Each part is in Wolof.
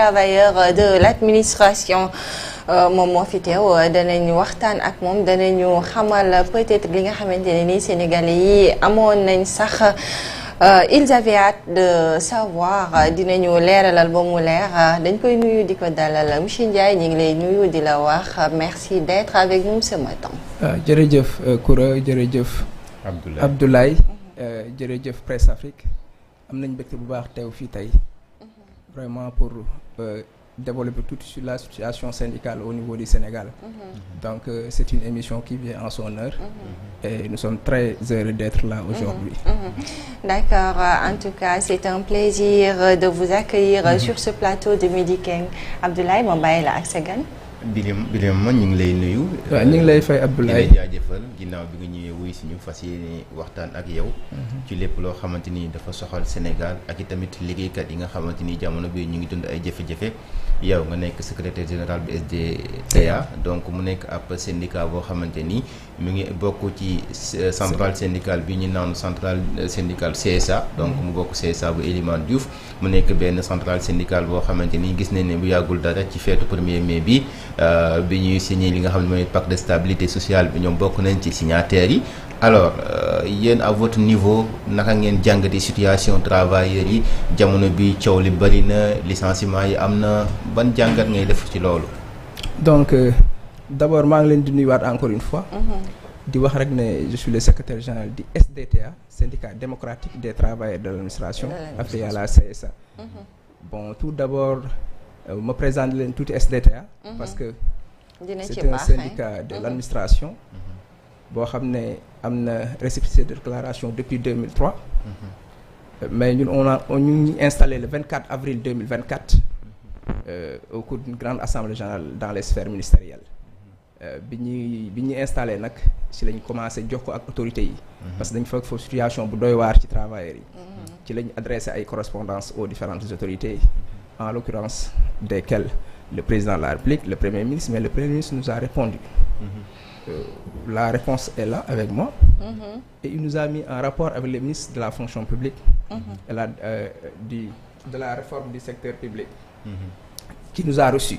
travailleurs de l'administration moom moo fi teew danañu waxtaan ak moom danañu xamal peut-être li nga xamante ne ni Sénégalais yi amoon nañ sax ils avaient hâte de savoir dinañu leeralal ba mu leer dañ koy nuyu di ko dalal monsieur Ndiaye ñu ngi lay nuyu di la wax merci d'être avec nous ce matin. jërëjëf Koura jërëjëf Abdoulaye jërëjëf Presse Afrique am nañ mbégte bu baax teew fii tey vraiment pour développer tout sur la situation syndicale au niveau du Sénégal. Donc c'est une émission qui vient en son heure et nous sommes très heureux d'être là aujourd'hui. D'accord, en tout cas c'est un plaisir de vous accueillir sur ce plateau de Midi King. Abdoulaye ma bàyyi la ak sa gan. Birame man ñu ngi lay nuyu. waaw ñu ngi lay fay Abdoulaye di la jaajëfal ginnaaw bi nga ñëwee wuy si ñu fas yéene waxtaan ak yow. ci lépp loo xamante ni dafa soxal Sénégal ak i tamit liggéeykat yi nga xamante ni jamono bi ñu ngi dund ay jafe-jafe. yow nga nekk secrétaire général bi SDTA donc mu nekk ab syndicat boo xamante ni mu ngi bokk ci centrale syndicale bi ñu naan centrale syndicale CSA. donc mu bokk CSA bu Elimane Diouf mu nekk benn centrale syndicale boo xamante ni gis nañ ne bu yàggul dara ci feetu 1er mai bi. bi ñuy signé li nga xam ne mooy pacte de stabilité sociale bi ñoom bokk nañ ci signataires yi alors yéen à votre niveau naka ngeen jàngati situation travailleurs yi jamono bi coow li bëri na licenciement yi am na ban jàngat ngay def ci loolu. donc d'abord maa ngi leen di nuyuwaat encore une fois. di wax rek ne je suis le secrétaire général du SDTA syndicat démocratique des travailleurs de l'administration affilié à la CSA. Bon tout d'abord. ma présente leen tuuti SDTA parce que c'est un syndicat de l'administration boo xam ne am na récépissé de déclaration depuis 2003 mais ñun ñu ngi installé le 24 avril 2024 au cours d'une grande assemblée générale dans les sphères ministérielles bi ñuy installé nag ci lañ commencé jokkoo ak autorités yi parce que dañ fekk foofu situation bu doy waar ci travailleurs yi ci lañ adressé ay correspondances aux différentes autorités en l'occurrence desquels le président de la République, le Premier ministre, mais le Premier ministre nous a répondu. La réponse est là avec moi. Et il nous a mis en rapport avec le ministre de la fonction publique et de la réforme du secteur public qui nous a reçus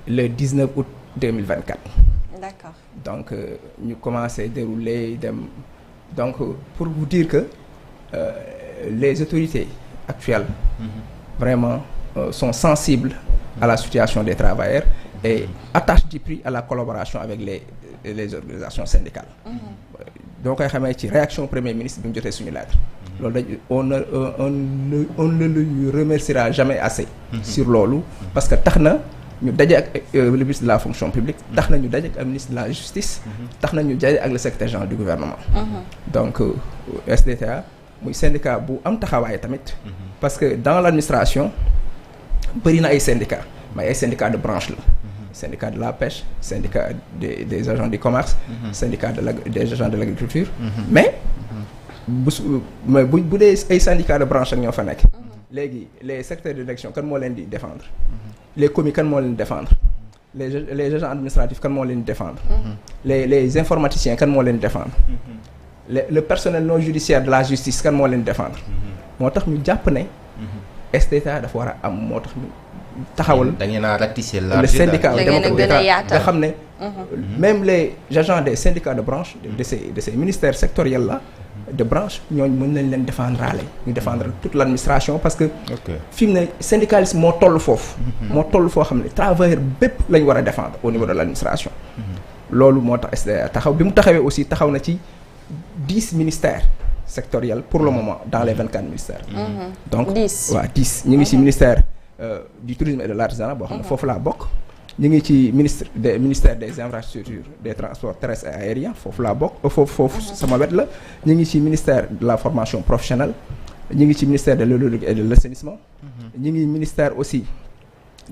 le 19 août 2024. D'accord. Donc, nous commençons à dérouler. Donc, pour vous dire que les autorités actuelles, vraiment, sont sensibles à la situation des travailleurs et attachent du prix à la collaboration avec les organisations syndicales. Donc ay xamee ci réaction premier ministre bi mu jotee suñu lettre loolu on ne lui remerciera jamais assez sur loolu parce que tax na ñu daje ak le ministre de la fonction publique tax na ñu daje ak le ministre de la justice tax na ñu daje ak le secrétaire général du gouvernement. Donc SDTA muy syndicat bu am taxawaay tamit parce que dans l'administration bëri na ay syndicats mais ay syndicats de branche la syndicat de la pêche syndicat des agents du commerce syndicat des agents de l'agriculture mais bu dee ay syndicats de branche ak ñoo fa nekk léegi les secteurs de direction kan moo leen di défendre les commis kan moo leen di défendre les agents administratifs kan moo leen di défendre les informaticiens kan moo leen di défendre le personnel non judiciaire de la justice kan moo leen di défendre moo tax ñu jàpp ne SDTA dafa war a am moo tax ñu taxawal da ngeen a ratisser le syndicat nga xam ne même les agents des syndicats de branche de ces ministères sectoriels là de branche ñooñu mën nañ leen défendre ñu défendre toute l'administration parce que fi mu ne syndicalisme moo toll foofu moo toll foo xam ne travailleur bépp lañ war a défendre au niveau de l'administration loolu moo tax SDTA taxaw bi mu taxawee aussi taxaw na ci 10 ministères sectoriels pour le moment dans les 24 ministères donc 10 ñu ngi ci ministère du tourisme et de l'artisanat boo xam ne foofu laa bokk ñu ngi ci ministère des infrastructures des transports terrestres et aériens foofu laa bokk foofu sama wet la ñu ngi ci ministère de la formation professionnelle ñu ngi ci ministère de l'hydraulique et de l'assainissement ñu ngi ministère aussi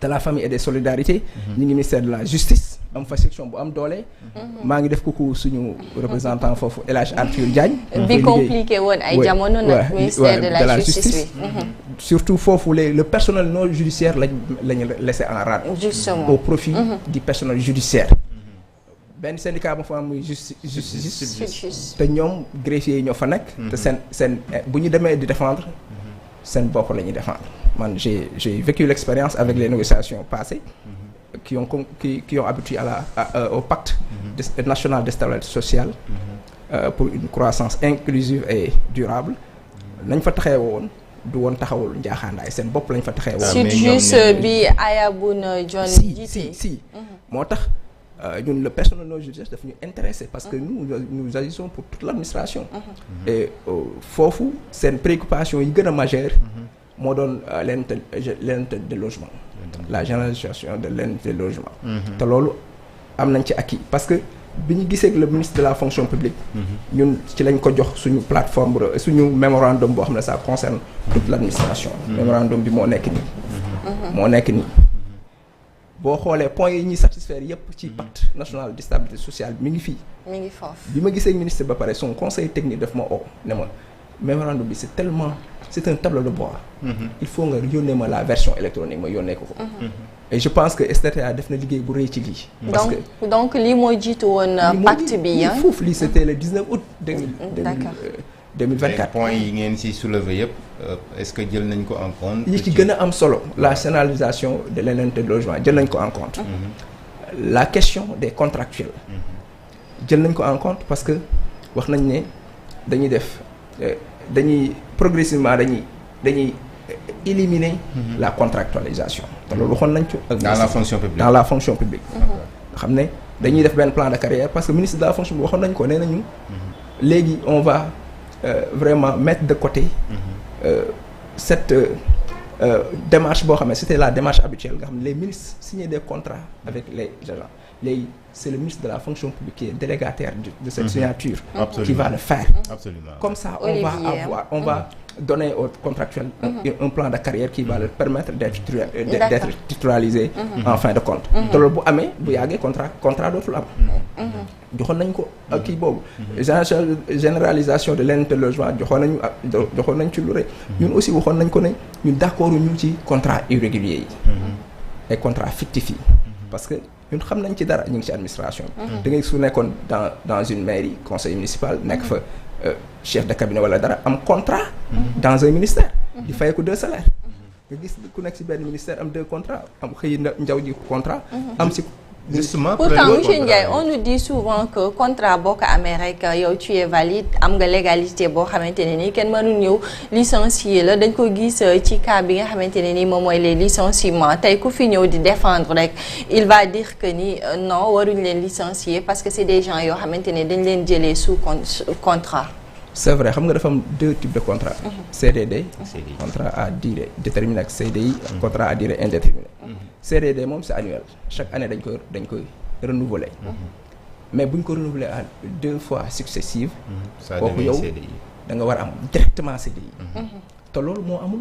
de la famille et des solidarités ñu ngi ministère de la justice am fa section bu am doole maa ngi def coucou suñu représentant foofu El Hadj Arthur Diagne bi compliqué woon ay jamono nag ministère de la justice surtout foofu le personnel non judiciaire lañu laissé en rade justement au profit du personnel judiciaire benn syndicat bu fa am muy justice te ñoom greffier yi ñoo fa nekk te seen bu ñu demee di défendre seen bopp la ñuy défendre man j'ai vécu l'expérience avec les négociations passées qui ont abouti au pacte national de stabilité sociale pour une croissance inclusive et durable nañ fa taxee woon du woon taxawul njaaxaandaay seen bopp lañ fa taxee woon. Sud juste bi Aya Boun Dionne jiite si moo tax ñun le personnel non judiciaire daf ñu intéressé parce que nous agissons pour toute l'administration et foofu seen préoccupation yi gën a majeure moo doon l'indemnité de logement la généralisation de l'indemnité de logement te loolu am nañ ci acquis parce que bi ñu gisee le ministre de la fonction publique ñun ci lañ ko jox suñu plateforme suñu mémorandum boo xam ne ça concerne toute l'administration mémorandum bi moo nekk nii boo xoolee points yi ñuy satisfaire yépp ci pacte national de stabilité sociale mi ngi fii mi ngi foofu bi ma gisee ministre ba pare son conseil technique daf ma ne ma mémorandum bi c'est un tableau de bord il faut nga yónnee ma la version électronique ma yónnee ko et je pense que SDTA def na liggéey bu rëy ci lii parce que donc lii moo jiitu woon pacte bi foofu lii c'était le 19 août 2024 points yi ngeen ci soulever yëpp est-ce que jël nañ ko en compte yi ci gën a am solo la généralisation de l'indemnité de logement jël nañ ko en compte la question des contractuels jël nañ ko en compte parce que wax nañ ne dañuy progressivement dañuy éliminer la contractualisation te loolu waxoon nañ ci dans la fonction publique xam ne dañuy def benn plan de carrière parce que ministre de la fonction publique waxoon nañ ko nee nañu léegi on va vraiment mettre de côté cette démarche boo xam ne c'était la démarche habituelle nga xam ne les ministres signaient des contrats avec les agents léegi c'est le ministre de la fonction publique qui est délégataire de cette signature qui va le faire comme ça on va donner aux contractuels un plan de carrière qui va leur permettre d'être titularisé en fin de compte te loolu bu amee bu yàggee contrat dootul am joxoon nañ ko kii boobu généralisation de l'indemnité de logement joxoon nañ ci lu rëy ñun aussi waxoon nañ ko ne ñun d'accord ñu ci contrat irrégulier yi et contrat fictif yi parce que ñun xam nañ ci dara ñu ngi ci administration da ngay su nekkoon dans une mairie conseil municipal nekk fa chef de cabinet wala dara am contrat dans un ministère di fay ko 2 salaires nga gis ku nekk ci benn ministère am 2 contrats am xëy na njaw ji contrat am ci justement pourtant monsieur Ndiaye on nous dit souvent que contrat boo ko amee rek yow tu es valide am nga légalité boo xamante ne nii kenn mënul ñëw licencier la dañ ko gis ci cas bi nga xamante ne nii moom mooy les licenciements tey ku fi ñëw di défendre rek il va dire que ni non waruñ leen licencier parce que c'est des gens yoo xamante ne dañ leen jëlee sous contrat. c'est vrai xam nga dafa am 2 types de contrats. CDD. contrat à durée déterminée ak CDI. contrat à durée indéterminée. CDD moom c'est annuel chaque année dañ koy renouveler. mais buñ ko renouveler à 2 fois successives. kooku yow da nga war a am directement CDI. te loolu moo amul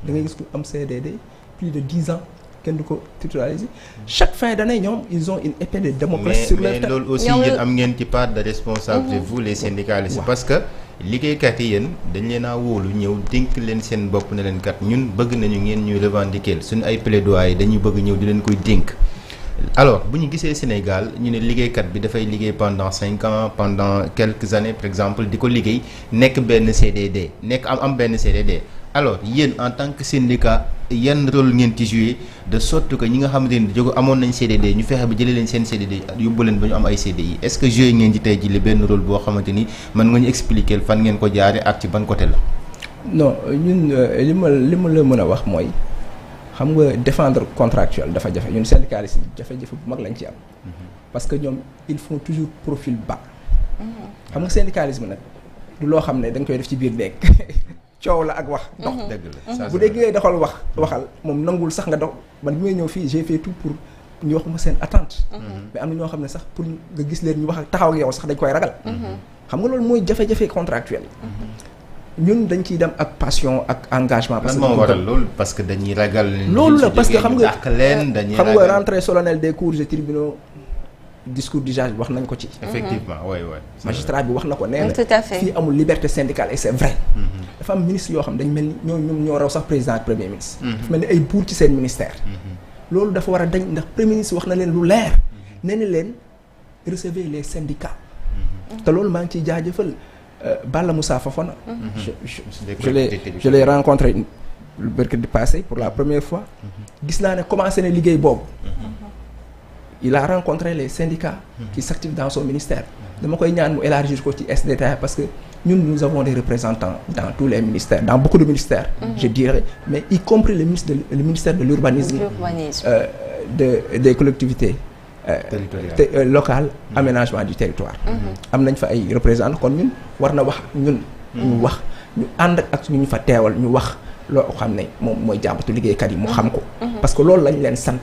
da ngay gis ku am CDD plus de 10 ans kenn du ko titulariser chaque fin d'année ñoom ils ont une épée de Damoclès sur leur tête. mais loolu aussi yéen am ngeen ci part de responsabilité vous les syndicalistes. parce que liggéeykat yi yéen dañ leen a wóolu ñëw dénk leen seen bopp ne leen kat ñun bëgg nañu ngeen ñuy revendiquer suñu ay plaidoyer dañuy bëgg ñëw di leen koy dénk. alors bu ñu gisee Sénégal ñu ne liggéeykat bi dafay liggéey pendant 5 ans pendant quelques années par exemple di ko liggéey nekk benn CDD nekk am benn CDD alors yéen en tant que syndicat yan rôle ngeen ci jouer de sorte que ñi nga xamante ni jóg amoon nañ CDD ñu fexe ba jëlee leen seen CDD yóbbu leen ba ñu am ay CDI est-ce que jouer ngeen ci tey jii benn rôle boo xamante ni mën nga ñu expliquer fan ngeen ko jaare ak ci ban côté la. non ñun li ma la mën a wax mooy. xam nga défendre contractuel dafa jafe ñun syndicalistes yi jafe-jafe bu mag lañ ci am parce que ñoom ils font toujours profil bas xam nga syndicalisme nag du loo xam ne da nga koy def ci biir néeg coow la ak wax dox dëgg la bu dee ngay doxal waxal moom nangul sax nga dox man bi may ñëw fii j'ai fait tout pour ñu wax ma seen attente mais am na ñoo xam ne sax pour nga gis leen ñu wax ak taxaw ak yow sax dañ koy ragal xam nga loolu mooy jafe-jafe contractuel ñun dañ ciy dem ak passion ak engagement. parce que moo waral loolu parce que dañuy ragal. loolu la parce que xam nga dañuy xam nga rentrée solennelle des cours et tribunaux discours d'usage wax nañ ko ci. effectivement oui. magistrat bi wax na ko nee na tout à fait fii amul liberté syndicale et c'est vrai. dafa am ministre yoo xam dañ mel ni ñoo raw sax président ak premier ministre. dafa mel ni ay buur ci seen ministère. loolu dafa war a dañ ndax premier ministre wax na leen lu leer. nee na leen recevez les syndicats. te loolu maa ngi ciy jaajëfal. Balla Moussa Fofana. je l'ai rencontré le mercredi passé pour la première fois. gis naa ne commencé na liggéey boobu. il a rencontré les syndicats qui s'activent dans son ministère. dama koy ñaan mu élargir ko ci SDTA parce que ñun nous avons des représentants dans tous les ministères, dans beaucoup de ministères. Je dirais, mais y compris le ministère de l'urbanisme, des collectivités locales, aménagement du territoire. am nañ fa ay représentants kon ñun war na wax ñun. ñu wax ñu ànd ak ñu fa teewal ñu wax. loo xam ne moom mooy jàmbatu liggéeykat yi mu xam ko. parce que loolu lañ leen sant.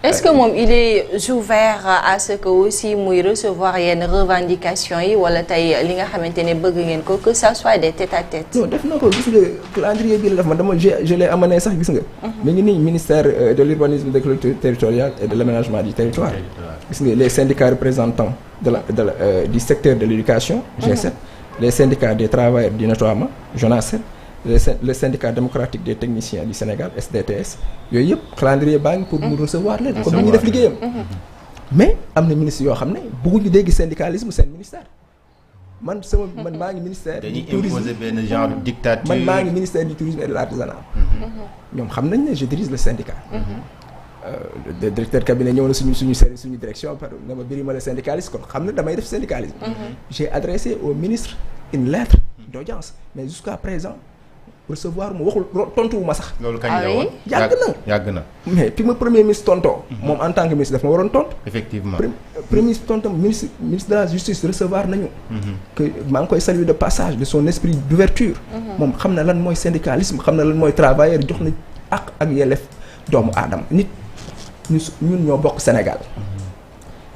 est-ce que moom il est ouvert à ce que aussi muy recevoir yenn revendications yi wala tey li nga xamante ne bëgg ngeen ko que ça soit des tête-à-tête. non def na ko gis nga calendrier bi la def ma dama je l'ai amené sax gis nga. mi ngi nii ministère de l'urbanisme, des collectivités territoriales et de l'aménagement du territoire. gis nga les syndicats représentants du secteur de l'éducation. G7 les syndicats des travailleurs du nettoiement JONASET. le syndicat démocratique des techniciens du Sénégal SDTS yooyu yëpp calendrier baa ngi pour mu recevoir leen comme ni ñuy def liggéeyam mais am na ministre yoo xam ne bëgguñu dégg syndicalisme seen ministère man maa ngi ministère du tourisme benn genre dictature man maa ngi ministère du tourisme et de l'artisanat ñoom xam nañ ne je dirige le syndicat le directeur cabinet ñëw na suñu direction par ne ma Birima le syndicaliste kon xam na damay def syndicalisme j'ai adressé au ministre une lettre d'audience mais jusqu'à présent recevoir mu waxul tontuwu ma sax. loolu kañ la woon yàgg na. mais puis ma premier ministre tontoo. moom en tant que ministre daf ma waroon tontu. effectivement premier ministre tontam ministre de la justice recevoir nañu. que maa ngi koy saluer de passage de son esprit d'ouverture. moom xam na lan mooy syndicalisme xam na lan mooy travailleur jox na ak yelleef doomu aadama nit ñun ñoo bokk Sénégal.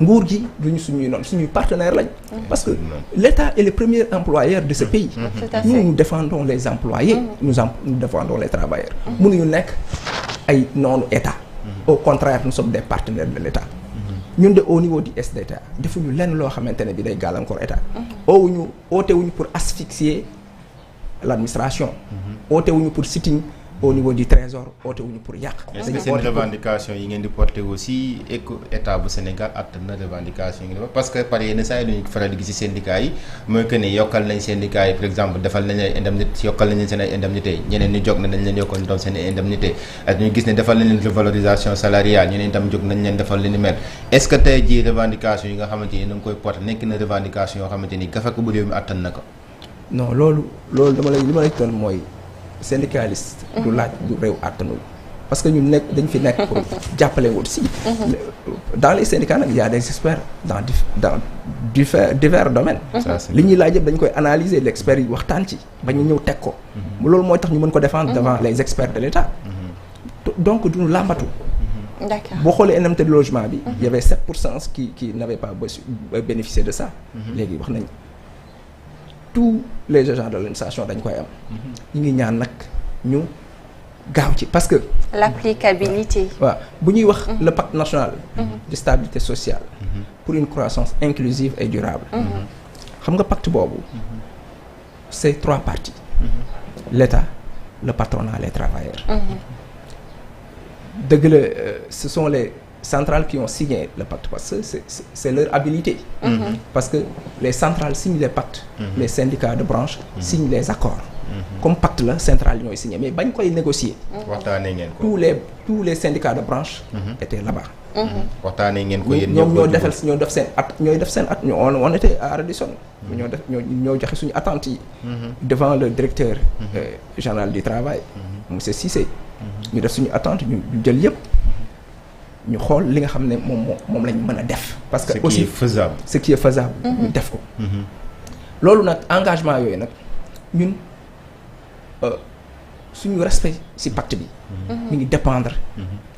nguur gi duñu suñuy noonu suñuy partenaires lañ. parce que l'État est le premier employeur de ce pays. Nous défendons les employés. Nous défendons les travailleurs. mënuñu nekk ay noonu État. au contraire nous sommes des partenaires de l'État. ñun de au niveau du SDTA defuñu lenn loo xamante ne bi day gàllankoor État. ootewuñu pour asphyxier l'administration. ootewuñu pour sitting au niveau du trésor ootewuñu pour yàq. est-ce que seen revendication yi ngeen di porter aussi état bu Sénégal attan na revendication yi parce que par yenn saa yi dañuy faral di gis ci syndicats yi mooy que ne yokkal nañ syndicats yi par exemple defal nañ ay indemnité yokkal nañ leen seen ay indemnité ñeneen ñi jóg na nañ leen yokkal doon seen ay indemnité ak ñu gis ne defal nañ leen revalorisation salariale ñeneen itam jóg nañ leen defal leen ni mel est-ce que tey jii revendication yi nga xamante ni da nga koy porter nekk na revendication yoo xamante ni gafa ko bu réew mi attan na ko. non loolu li ma lay toll mooy. syndicaliste du laaj du réew àttanul parce que ñun dañ fi nekk pour jàppale wut si dans les syndicats nag y a des experts dans divers domaines li ñuy laaj yëpp dañ koy analyser l'expert yi waxtaan ci ba ñu ñëw teg ko loolu mooy tax ñu mën ko défendre devant les experts de l'État donc duñu làmbatu d'accord boo xoolee indemnité de logement bi y avait 7% qui n'avaient pas bénéficié de ça léegi wax nañ tous les agents de l'administration dañ koy am ñu ngi ñaan nag ñu gaaw ci parce que l'applicabilité waaw bu ñuy wax le pacte national de stabilité sociale pour une croissance inclusive et durable xam nga pacte boobu c'est 3 parties l'État le patronat les travailleurs dëgg la ce sont les centrales qui ont signé le pacte parce que c'est leur habilité parce que les centrales signent les pactes les syndicats de branche signent les accords comme pacte la centrale yi ñooy signé mais bañ koy négocier waxtaanee ngeen ko tous les syndicats de branche étaient là-bas waxtaanee ngeen ko yéen ñoom ñoo def seen at on était à Radisson ñoo joxe suñu attente yi devant le directeur général du travail monsieur Cissé ñu def suñu attente ñu jël yëpp ñu xool li nga xam ne moom lañ mën a def. parce que aussi ce qui est faisable. ñu def ko. loolu nag engagement yooyu nag ñun suñu respect ci pacte bi. mi ngi dépendre.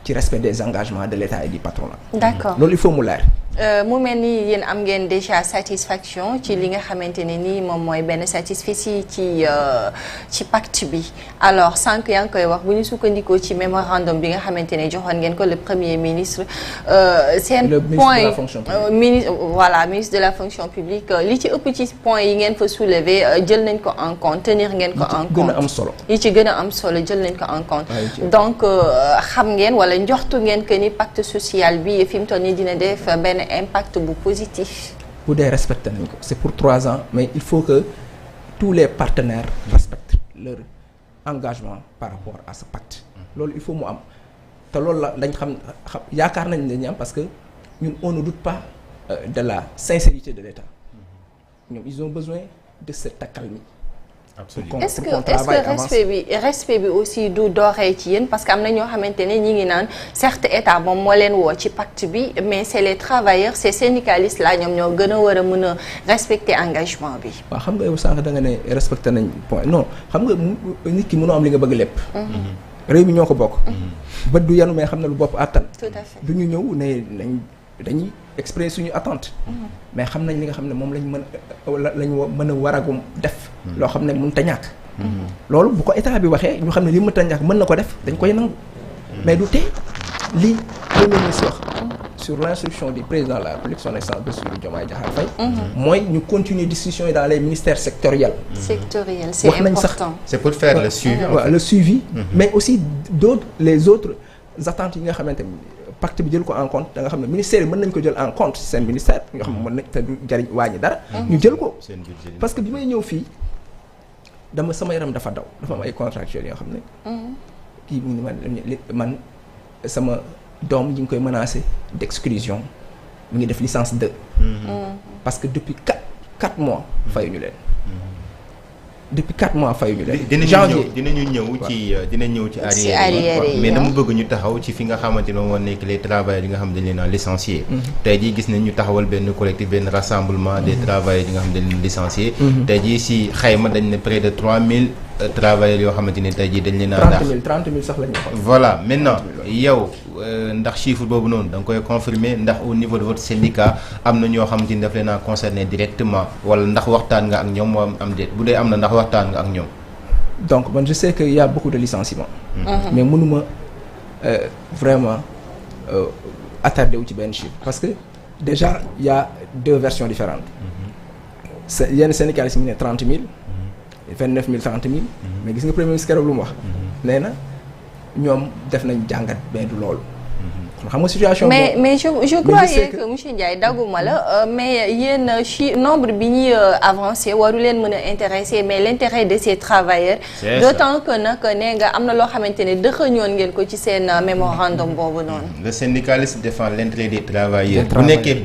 ci respect des engagements de l'État et du patronat. d'accord loolu il faut mu leer. mu mel ni yéen am ngeen déjà satisfaction ci li nga xamante ne nii moom mooy benn satisfecit ci pacte bi alors sànq yaa ngi koy wax bu ñu sukkandikoo ci mémorandum bi nga xamante ne joxoon ngeen ko le premier ministre. seen point ministre de la fonction publique li ci ëpp ci point yi ngeen fa soulever jël nañ ko en compte tenir ngeen ko en compte gën a am solo. li ci gën a am solo jël nañ ko en compte. donc xam ngeen wala njoxtu ngeen que ni pacte social bi fi mu toll nii dina def benn impact bu positif. bu dee respecté nañ ko c'est pour 3 ans mais il faut que tous les partenaires respectent leur engagement par rapport à ce pacte. loolu il faut mu am te loolu la lañ xam yaakaar nañ ne ñu am parce que ñun on ne doute pas de la sincérité de l'État. ñoom ils ont besoin de cette accalmie. absolument est-ce que respect bi aussi du dooree ci yéen parce que am na ñoo xamante ne ñi ngi naan certes état moom moo leen woo ci pacte bi mais c'est les travailleurs ces syndicalistes là ñoom ñoo gën a war a mën a respecter engagement bi. waaw xam nga yow sànq da nga ne respecté nañ point non xam nga nit ki mënoo am li nga bëgg lépp. réew mi ñoo ko bokk. bët du yanu mais xam na lu bopp àttan. tout à fait du ñu ñëw ne dañuy exprimer suñu attente. mais xam nañ li nga xam ne moom lañ mën a war a def. loo xam ne mënut a ñàkk. loolu bu ko état bi waxee ñu xam ne li mënut a ñàkk mën na ko def dañ koy nangu. mais du tee li premier ministre wax sur l'instruction du président de la République son excellence Bassirou Diomaye Diakhar Faye. mooy ñu continuer discussion yi dans les ministères sectoriels. sectoriels c'est important. c'est pour faire le suivi. waaw le suivi. mais aussi les autres attentes yi nga xamante ni pacte bi jël ko en compte da nga xam ne ministère yi mën nañ ko jël en compte seen ministère nga xam ne mën nañ te du jariñ wàññi dara. ñu jël ko parce que bi may ñëw fii sama yaram dafa daw dafa am ay contractuels yoo xam ne. kii mu ngi man sama doom yi ngi koy menacé d'exclusion mu ngi def licence 2. parce que depuis 4 mois fayuñu leen. depuis 4 mois fayuñu leen. janvier dinañu ñëw ci arrière yi mais dama bëgg ñu taxaw ci fi nga xamante ne moo nekk les travailleurs yi nga xam ne dañ leen a licencié. tey jii gis nañ ñu taxawal benn collectif benn rassemblement des travailleurs yi nga xam ne dañ leen licencié. tey jii si xayma dañ ne près de 3000 travailleurs yoo xamante ne tey jii dañ leen a. 30 000 sax la ñu wax. voilà maintenant yow ndax chiffre boobu noonu da nga koy confirmer ndax au niveau de votre syndicat am na ñoo xamante ni daf leen a concerné directement wala ndax waxtaan nga ak ñoom moo am déet bu dee am na ndax waxtaan nga ak ñoom. donc man je sais que y a beaucoup de licenciements. mais mënuma vraiment attardé wu ci benn chiffre parce que déjà y a 2 versions différentes. yenn syndicalistes yi ne 30 000. 29 000 30 000. mais gis nga premier ministre keroog lu mu wax. nee na ñoom def nañ jàngat mais du loolu. xam nga situation mais je croyais que monsieur Ndiaye dagguma la mais yéen nombre bi ñuy avancé waru leen mën a intéresser mais l'intérêt de ces travailleurs. d'autant que nag nee nga am na loo xamante ne dëxëñoon ngeen ko ci seen mémorandum boobu noonu. le syndicaliste défend l'intérêt des travailleurs. bu nekkee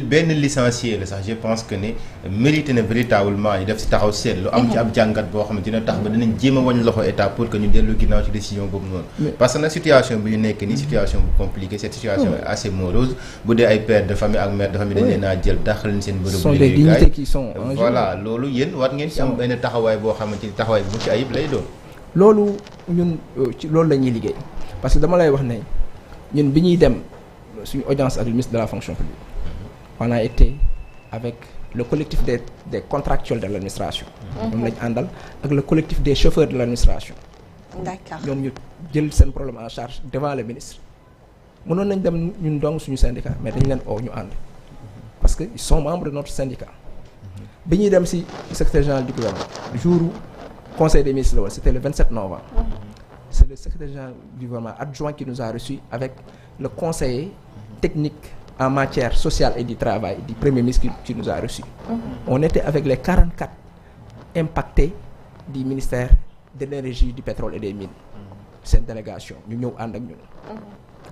benn licencié la sax je pense que ne mérité na véritablement ñu def si taxaw seet lu am ci ab jàngat boo xam ne dina tax ba dinañ jéem a wañ loxo état pour que ñu dellu ginnaaw ci décision boobu noonu. parce que nag situation bi ñu nekk nii situation bu compliquée situation est assez morose bu dee ay père de famille ak mère de famille dañ leen a jël dàqal leen seen bërëb liggéeyukaay. sont des dignités qui sont voilà loolu yéen war ngeen ci am benn taxawaay boo xamante ni taxawaay bu mucc ayib lay doon. loolu ñun ci loolu la ñuy liggéey parce que dama lay wax ne ñun bi ñuy dem suñu audience ak le ministre de la fonction publique on a été avec le collectif des contractuels de l'administration. ñoom lañ àndal ak le collectif des chauffeurs de l'administration. d'accord ñoom ñu jël seen problème en charge devant le ministre. mënoon nañ dem ñun dong suñu syndicat mais dañ leen ñu ànd parce que ils sont membres de notre syndicat. bi ñuy dem ci secrétaire général du gouvernement jour conseil des ministres la woon c'était le 27 novembre. c'est le secrétaire général du gouvernement adjoint qui nous a reçus avec le conseiller technique en matière sociale et du travail du premier ministre qui nous a reçus. On était avec les 44 impactés du ministère de l'énergie, du pétrole et des mines. Cette délégation ñu ñëw ànd ak ñun.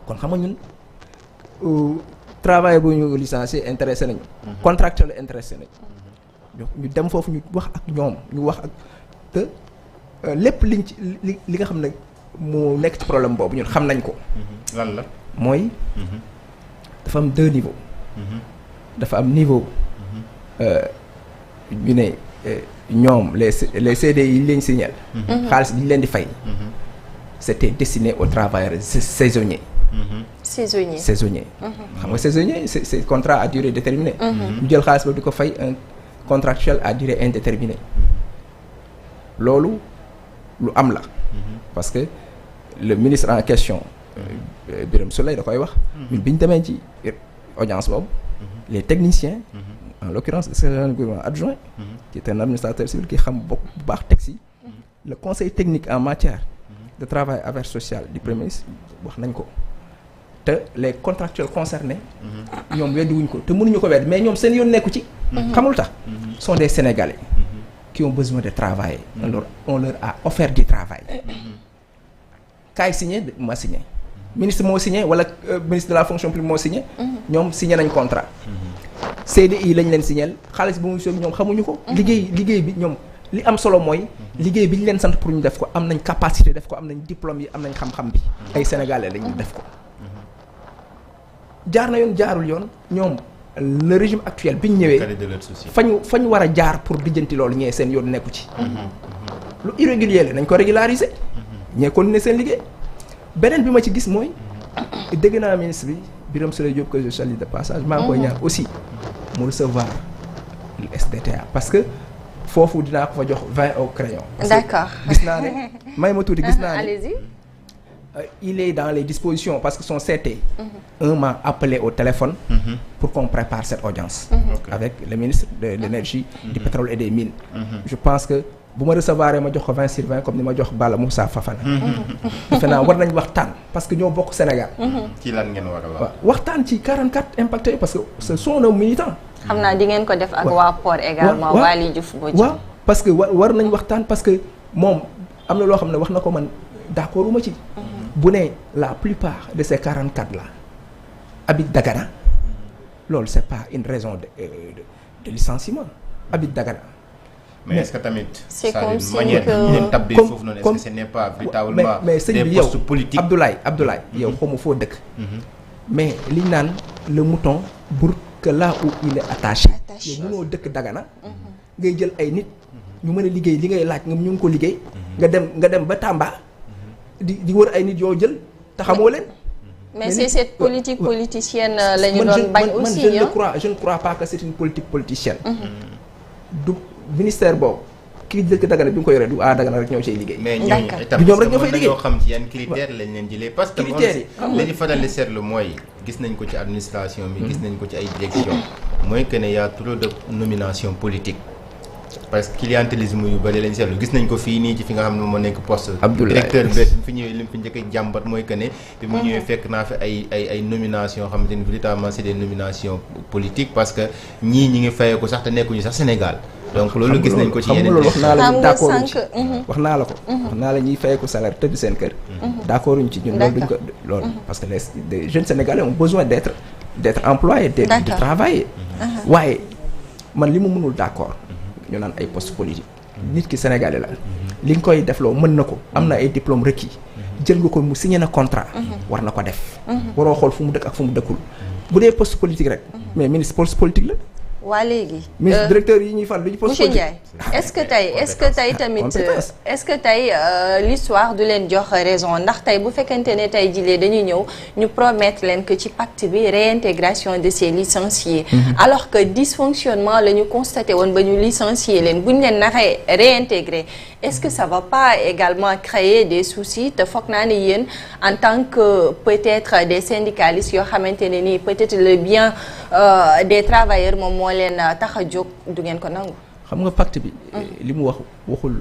kon xam nga ñun travail bu ñu licencié intéressé nañu. contractuel intéressé nañu. ñu dem foofu ñu wax ak ñoom ñu wax ak te lépp liñ ci li nga xam ne mu nekk ci problème boobu ñun xam nañ ko. lan la mooy. dafa am 2 niveaux. dafa am niveau ñu ne ñoom les CDI yi leen signal. xaalis bi ñu leen di fay. c'était destiné aux travailleurs saisonniers. Saisonnier. xam nga saisonnier c'est contrat à durée déterminée. ñu jël xaalis boobu di ko fay un contractuel à durée indéterminée. loolu lu am la. parce que le ministre en question. Birame Souleye da koy wax. ñun bi ñu demee ci audience boobu. les techniciens. en l'occurrence le secrétaire du gouvernement adjoint. qui est un administrateur civil qui xam bu baax texte yi. le conseil technique en matière. de travail affaires sociales du premier ministre wax nañ ko. te les contractuels concernés. ñoom weddi wuñ ko te mënuñu ko wedd mais ñoom seen yoon nekku ci. xamul tax sont des sénégalais. qui ont besoin de travailler. On leur a offert du travail. kaay signé ma signé. ministre moo signé wala ministre de la fonction publique moo signé. ñoom signé nañ contrat. CDI lañ leen signé xaalis bu muy soog ñoom xamuñu ko. liggéey bi ñoom li am solo mooy. liggéey bi ñu leen sant pour ñu def ko am nañ capacité def ko am nañ diplôme yi am nañ xam-xam bi. ay sénégalais lañ def ko. jaar na yoon jaarul yoon ñoom le régime actuel bi ñu ñëwee. fañ war a jaar pour lijjanti loolu ñee seen yoon nekku ci. lu irrégulier la nañ ko régulariser. ñee continuer seen liggéey. beneen bi ma ci gis mooy dégg naa ministre bi Birame Souleye Diop que je salue de passage maa ngi koy ñaan aussi mu recevoir le SDTA parce que foofu dinaa ko fa jox 20 au crayon. D'accord. gis naa ne may ma tuuti gis naa ne allez-y. Il est dans les dispositions parce que son CT m'a appelé au téléphone pour qu'on prépare cette audience avec le ministre de l'énergie, du pétrole et des mines. Je pense que bu ma recevoir ma jox ko 20 sur 20 comme ni ma jox Balla Moussa Fafana. defe naa war nañ waxtaan parce que ñoo bokk Sénégal. ci lan ngeen war a wax. waaw waxtaan ci 44 impactés parce que ce sont nos militants. xam naa di ngeen ko def ak waa port également. Waly Diouf Mbodj. waaw parce que war nañ waxtaan parce que moom am na loo xam ne wax na ko man d'accord uma ci. bu ne la plupart de ces 44 là habitent Dagana loolu c'est pas une raison de licenciement habite Dagana. mais est-ce que tamit. c'est comme si manière ñu leen tabbee foofu noonu est-ce que ce n'est pas véritablement mais sëñ bi yow postes politiques. Abdoulaye yow xamu foo dëkk. mais liñ naan le mouton bourre que là où il est attaché. yow mënoo dëkk Dagana. ngay jël ay nit ñu mën a liggéey li ngay laaj nga ñu ngi ko liggéey. nga dem ba Tamba. di wër ay nit yoo jël te xamoo leen. mais c'est cette politique politicienne la ñu doon bañ aussi. je ne crois pas que c'est une politique politicienne. du ministère boobu kii dëkk Dagana bi nga ko yoree du Dagana rek ñoo ciy liggéey. mais ñooñu état ñoom rek ñoo fay liggéey ñoo xam ci yan critères lañ leen jëlee. parce que critères yi li ñu faral di seetlu mooy gis nañ ko ci administration bi. gis nañ ko ci ay direction mooy que ne y a trop de nomination politique. parce que clientélisme yu bëri lañ seetlu gis nañ ko fii nii ci fi nga xam ne moo nekk poste. directeur bees bi fi ñëwee li mu fi njëkk a jàmbat mooy que ne. bi mu ñëwee fekk naa fi ay nomination yoo xamante ni véritablement c'est des nominations politiques parce que ñii ñi ngi fayee ko sax te nekkuñu sax Sénégal. donc loolu gis nañ ko ci yeneen wax naa la ñu d'accord ci wax naa la ko. wax naa la ñuy fayee ko salaire tëdd seen kër. d'accord uñ ci ñun loolu duñ ko loolu. parce que les jeunes Sénégalais ont besoin d'être employés. de travailler. waaye man li mu mënul d'accord. ñu naan ay poste politique nit ki sénégalais la li nga koy defloo mën na ko am na ay diplôme requis jël nga ko mu signé na contrat war na ko def waroo xool fu mu dëkk ak fu mu dëkkul bu dee poste politique rek mais ministre poste politique la waa léegi. ministre directeur yi ñuy fal du ñu poste monsieur politique. Ndiaye est-ce que tey tamit est-ce que tey l'histoire du leen jox raison ndax tey bu fekkente ne tey jilee dañuy ñëw ñu promettre leen que ci pacte bi réintégration de ces licenciés. alors que dysfonctionnement la ñu constaté woon ba ñu licencier leen bu ñu leen naree réintégrer est-ce que ça va pas également créer des soucis te foog naa ne yéen en tant que peut-être des syndicalistes yoo xamante ne nii peut-être le bien des travailleurs moom moo leen tax a jóg du ngeen ko nangu. xam nga pacte bi. li mu waxul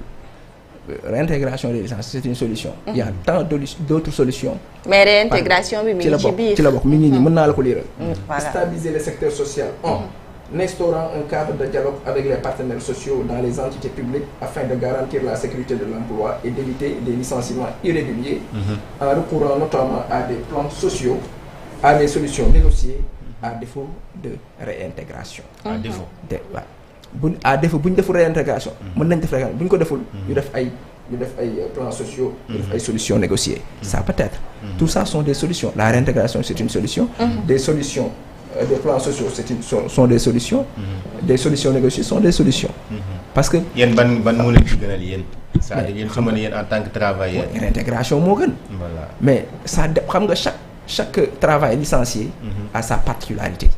réintégration des licences c'est une solution. il y a tant d'autres solutions. mais réintégration bi mi ngi ci biir ci la bokk mi ngi nii mën naa la ko liiral. voilà stabiliser le secteur social. En instaurant un cadre de dialogue avec les partenaires sociaux dans les entités publiques afin de garantir la sécurité de l'emploi et d'éviter des licenciements irréguliers. En recourant notamment à des plans sociaux, à des solutions négociées. À défaut de réintégration. à défaut à défaut bu ñu deful réintégration. mën nañ def réintégration bu ñu ko deful. ñu def ay plans sociaux. ñu def ay solutions négociées. ça peut être. tout ça sont des solutions la réintégration c'est une solution. des solutions des plans sociaux sont des solutions. des solutions négociées sont des solutions. parce que. yéen ban moo leen ci gënal yéen. c'est-à-dire yéen xam nga yéen en tant que travailleur. réintégration moo gën. voilà mais ça xam nga chaque travail licencié a sa particularité.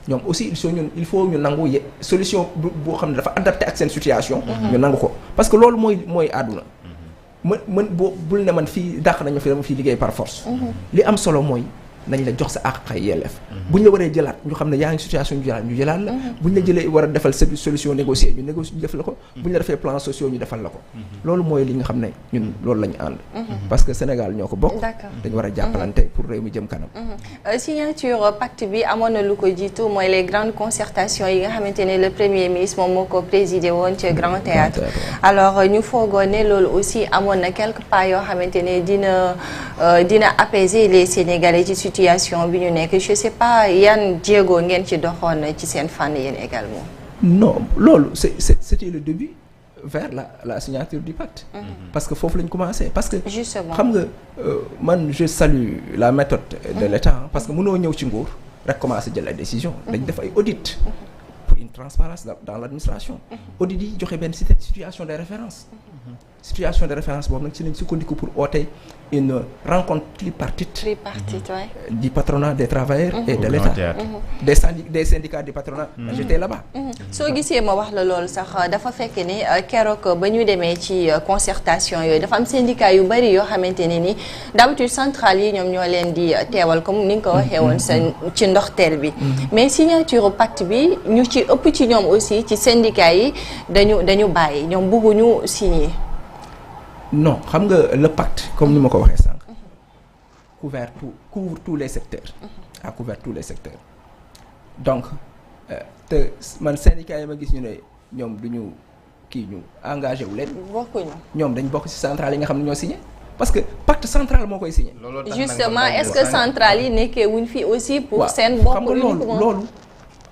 ñoom aussi il faut ñu nangu solution boo xam ne dafa adapté ak seen situation. ñu nangu ko parce que loolu mooy àdduna. bul ne man fii dàq nañu fi dama fii liggéey par force. li am solo mooy nañ la jox sa àq ak yelleef. bu ñu la waree jëlaat ñu xam ne yaa ngi situation ñu jëlaat la. bu ñu la jëlee war a defal solution négocier ñu def la ko. bu ñu la defee plan sociaux ñu defal la ko. loolu mooy li nga xam ne ñun loolu la ñu ànd. parce que Sénégal ñoo ko bokk. dañu war a jàppalante pour réew mi jëm kanam. signature pacte bi amoon na lu ko jiitu mooy les grandes concertations yi nga xamante ne le premier ministre moom moo ko présidé woon ci Grand Théâtre alors ñu foogoon ne loolu aussi amoon na quelques pas yoo xamante ne dina apaiser les Sénégalais ci situation bi ñu nekk je sais pas yan jéego ngeen ci doxoon ci seen fànn yéen également. non loolu c'était le début vers la signature du pacte. parce que foofu lañ commencé parce que. justement xam nga man je salue la méthode de l'État parce que mënoo ñëw ci nguur rek commencé jël ay décisions. dañ def ay audits pour une transparence dans l'administration. audit yi joxe benn situation de référence. situation de référence boobu nag ci lañ sukkandiku pour oote une rencontre tripartite du patronat des travailleurs et de l'État des syndicats du patronat. j'étais là-bas. soo gisee ma wax la loolu sax dafa fekk ni keroog ba ñu demee ci concertation yooyu dafa am syndicat yu bari yoo xamante ne ni d'habitude centrale yi ñoom ñoo leen di teewal comme ni nga ko waxee woon sa ci ndoxteel bi. mais signature pacte bi ñu ci ëpp ci ñoom aussi ci syndicat yi dañu bàyyi ñoom bëgguñu signer. non xam nga le pacte comme ni ma ko waxee sànq couvre tous les secteurs a couvert tous les secteurs donc te man syndicat yi ma gis ñu ne ñoom du ñu kii ñu engagé wu leen. bokkuñu ñoom dañ bokk ci centrale yi nga xam ne ñoo signé parce que pacte central moo koy signé. justement est-ce que centrale yi nekkee wuñ fi aussi pour seen bopp xam nga loolu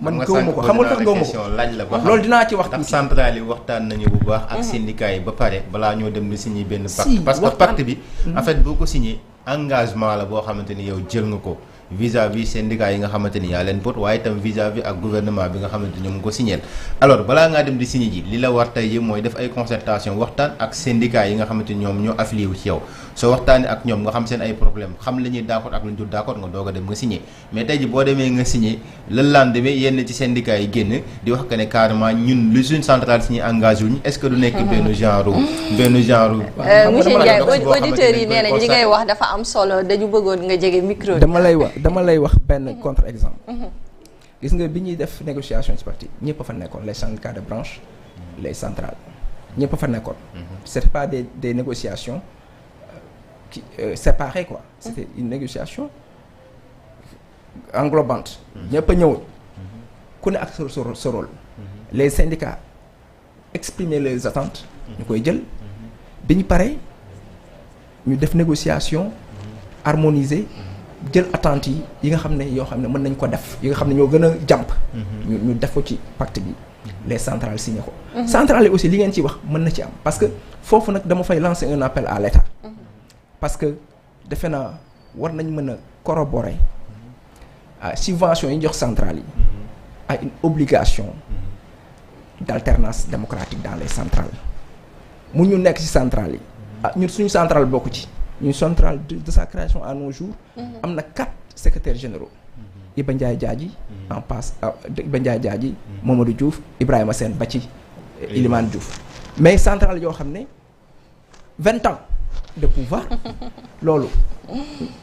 man gëwuma ko xamul tax gëwuma ko laaj la ba loolu dinaa ci wax ndax centrale yi waxtaan nañu bu baax ak syndicat yi ba pare balaa ñoo dem di signer benn pacte parce que pacte bi en fait boo ko signé engagement la boo xamante ni yow jël nga ko vis-à-vis syndicats yi nga xamante ni yaa leen boot waaye itam vis-à-vis ak gouvernement bi nga xamante ni ñoom nga ko signé alors balaa ngaa dem di signé ji li la war tey yëpp mooy def ay concertation waxtaan ak syndicats yi nga xamante ni ñoom ñoo affilié wu ci yow soo waxtaanee ak ñoom nga xam seen ay problème xam li ñuy d'accord ak lu ñu dul d'accord nga doog a dem nga signé mais tey ji boo demee nga signé le lendemain yenn ci syndicats yi génn di wax que ne carrément ñun lu suñ centrale signé engagé wuñu est-ce que du nekk benn genre monsieur Ndiaye auditeurs yi nee nañ li ngay wax dafa am solo dañu bëggoon nga jege micro dama lay wax benn contre exemple gis nga bi ñuy def négociation ci parti ñëpp a fa nekkoon les syndicats de branche les centrales ñëpp a fa nekkoon c'était pas des négociations qui séparées quoi c'était une négociation englobante ñëpp a ñëwoon ku ne ak sa rôle les syndicats exprimer les attentes ñu koy jël bi ñu paree ñu def négociation harmonisée jël attentes yi nga xam ne yoo xam ne mën nañ ko def yi nga xam ne ñoo gën a jàmp ñu def ko ci pacte bi les centrales signé ko centrales yi aussi li ngeen ci wax mën na ci am parce que foofu nag dama fay lancer un appel à l'État parce que defe naa war nañ mën a corroborer subvention yi jox centrales yi à une obligation d'alternance démocratique dans les centrales mu ñu nekk ci centrales yi ñun suñu centrale bokku ci une centrale de sa création à nos jours am na 4 secrétaires généraux Iba Ndiaye Diadji en passe Iba Ndiaye Diadji Mamadou Diouf Ibrahima Sène ba ci Ilimane Diouf mais centrale yoo xam ne 20 ans de pouvoir loolu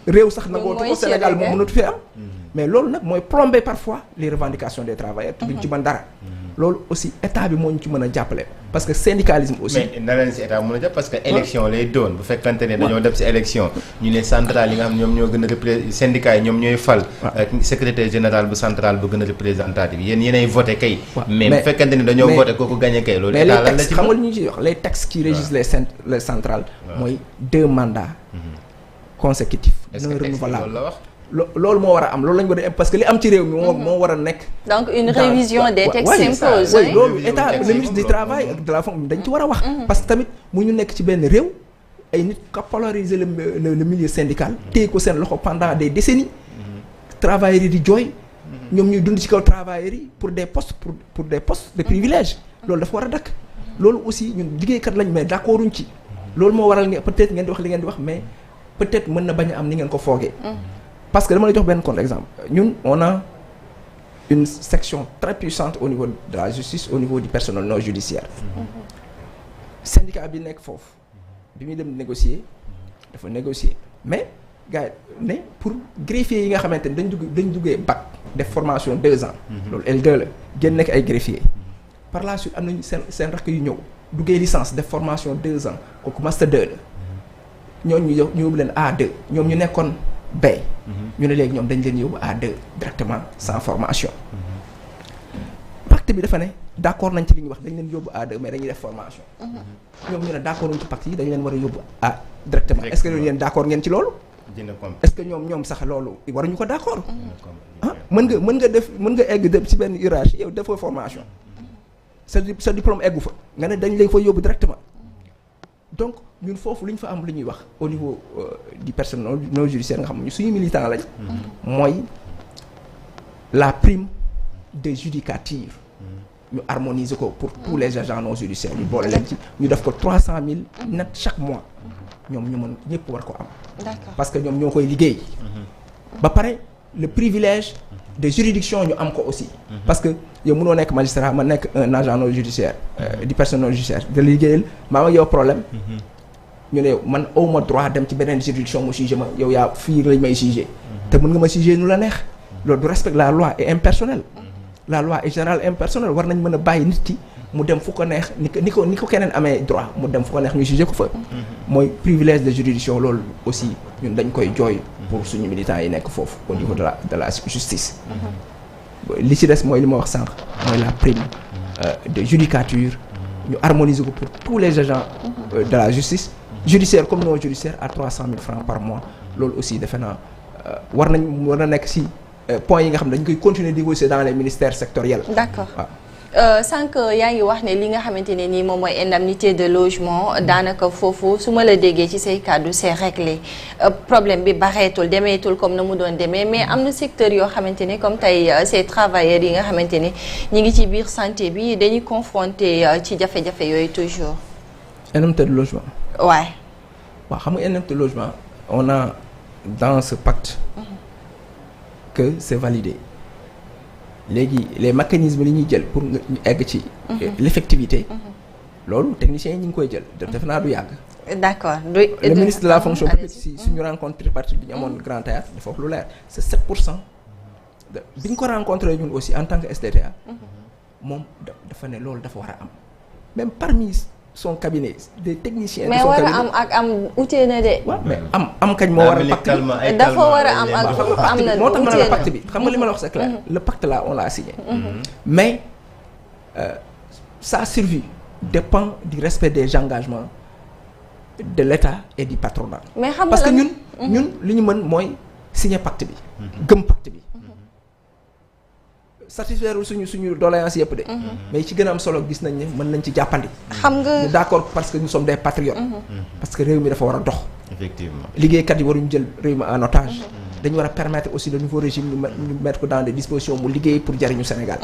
réew sax nangootu ko Sénégal moom mënatu fee am mais loolu nag mooy plomber parfois les revendications des travailleurs te duñ ci mën dara loolu aussi état bi moo ñu ci mën a jàppale parce que syndicalisme aussi. mais na leen si état mën a jàpp parce que élection lay doon bu fekkante ne dañoo dem si élection ñu ne centrale yi nga xam ñoom ñoo gën a représenter syndicats yi ñoom ñooy fal. secrétaire général bu centrale bu gën a représentatif yéenay voté kay. mais bu fekkante ne dañoo voté kooku gagné kay. loolu état lan la ci xam nga lu ñu ciy wax les textes qui régissent les centrales. mooy 2 mandats. consécutifs. est-ce que texte loolu la wax. loolu moo war a am loolu lañu war a am parce que li am ci réew mi moo war a nekk. donc une révision des textes s'impose. oui loolu état le ministre du travail ak de la fonction dañ ci war a wax. parce que tamit mu ñu nekk ci benn réew ay nit ka polariser le milieu syndical. téye ko seen loxo pendant des décennies. travailleurs yi di jooy. ñoom ñuy dund ci kaw travailleurs yi pour des postes pour des postes de privilège. loolu dafa war a dakk loolu aussi ñun liggéeykat lañ mais d'accorduñ ci. loolu moo waral peut-être ngeen di wax li ngeen di wax mais peut-être mën na bañ a am ni ngeen ko foogee. parce que dama la jox benn contre-exemple ñun on a une section très puissante au niveau de la justice au niveau du personnel non judiciaire syndicat bi nekk foofu bi muy dem négocier dafa négocier mais gars yi ne pour greffier yi nga xamante ni dañ duggee bac def formation 2 ans. loolu L2 la génn nekk ay greffier. par la suite am nañu seen rakk yu ñëw duggee licence def formation 2 ans kooku master 2 la ñooñu ñu yóbbu leen A2 ñoom ñu nekkoon B. ñu ne léegi ñoom dañ leen yóbbu A2 directement sans formation. pacte bi dafa ne d'accord nañ ci li ñuy wax dañ leen yóbbu A2 mais dañuy def formation. ñoom ñu ne d'accord nañ ci pacte yi dañ leen war a yóbbu A directement est-ce que yéen d'accord ngeen ci loolu. est-ce que ñoom sax loolu waruñu ko d'accord. ah mën nga egg ci benn hiérarchie yow defoo formation. sa diplôme eggu fa nga ne dañ lay fa yóbbu directement donc ñun foofu lu ñu fa am lu ñuy wax au niveau du personnel non judiciaire nga xam ne suñu militant lañ. mooy la prime de judicature. ñu harmoniser ko pour tous les agents non judiciaires ñu boole leen ci ñu def ko 300,000 net chaque mois ñoom ñu mën ñëpp war ko am. d'accord parce que ñoom ñoo koy liggéey. ba pare le privilège de juridiction ñu am ko aussi. parce que yow mënoo nekk magistrat ma nekk un agent non judiciaire du personnel non judiciaire de liggéeyal maa ma yow problème. ñu ne man awma droit dem ci beneen juridiction mu jugé ma yow yaa fii lañ may jugé. te mën nga ma jugé nu la neex. loolu du respect la loi est impersonnelle. la loi est générale impersonnelle war nañ mën a bàyyi nit ki mu dem fu ko neex ni ko keneen amee droit mu dem fu ko neex ñu jugé ko fa. mooy privilège de juridiction loolu aussi ñun dañ koy jooy. pour suñu militants yi nekk foofu au niveau de la justice. li ci des mooy li ma wax sànq mooy la prime de judicature ñu harmoniser ko pour tous les agents de la justice judiciaire comme non judiciaire à 300,000 francs par mois loolu aussi defe naa war na nekk ci points yi nga xam ne dañ koy continuer di négocier dans les ministères sectoriels. d'accord waaw. sànq yaa ngi wax ne li nga xamante ne nii moom mooy indemnité de logement daanaka foofu su ma la déggee ci say kàddu c'est réglé problème bi bareetul demeetul comme na mu doon demee mais am na secteur yoo xamante ne comme tey ces travailleurs yi nga xamante ne ñi ngi ci biir santé bi dañuy confronté ci jafe-jafe yooyu toujours. indemnité de logement. waaw xam nga indemnité de logement on a dans ce pacte. que c'est validé. léegi les mécanismes li ñuy jël pour ñu egg ci l'effectivité loolu techniciens yi ñu ngi koy jël def naa du yàgg. d'accord le ministre de la fonction publique si suñu rencontre tripartite bi ñu amoon Grand Théâtre dafa wax lu leer c'est 7% bi ñu ko rencontré ñun aussi en tant que SDTA moom dafa ne loolu dafa war a am même parmi son cabinet des techniciens. mais war a am ak am utee na de. waaw mais am kañ moo war a pacte bi dafa war a am ak am na moo tax ma ne la pacte bi xam nga li ma la wax c'est clair. le pacte là on l'a signé. mais sa survie dépend du respect des engagements de l'État et du patronat. mais xam nga parce que ñun li ñu mën mooy signer pacte bi. gëm pacte bi. satisfaire suñu doléance yëpp de. mais ci gën a am solo gis nañ ne mën nañ ci jàppandi. xam nga ñu d'accord parce que nous sommes des patriotes. parce que réew mi dafa war a dox. effectivement liggéeykat yi waruñu jël réew mi en otage. dañu war a permettre aussi le nouveau régime ñu mettre ko dans des dispositions mu liggéey pour jariñu Sénégal.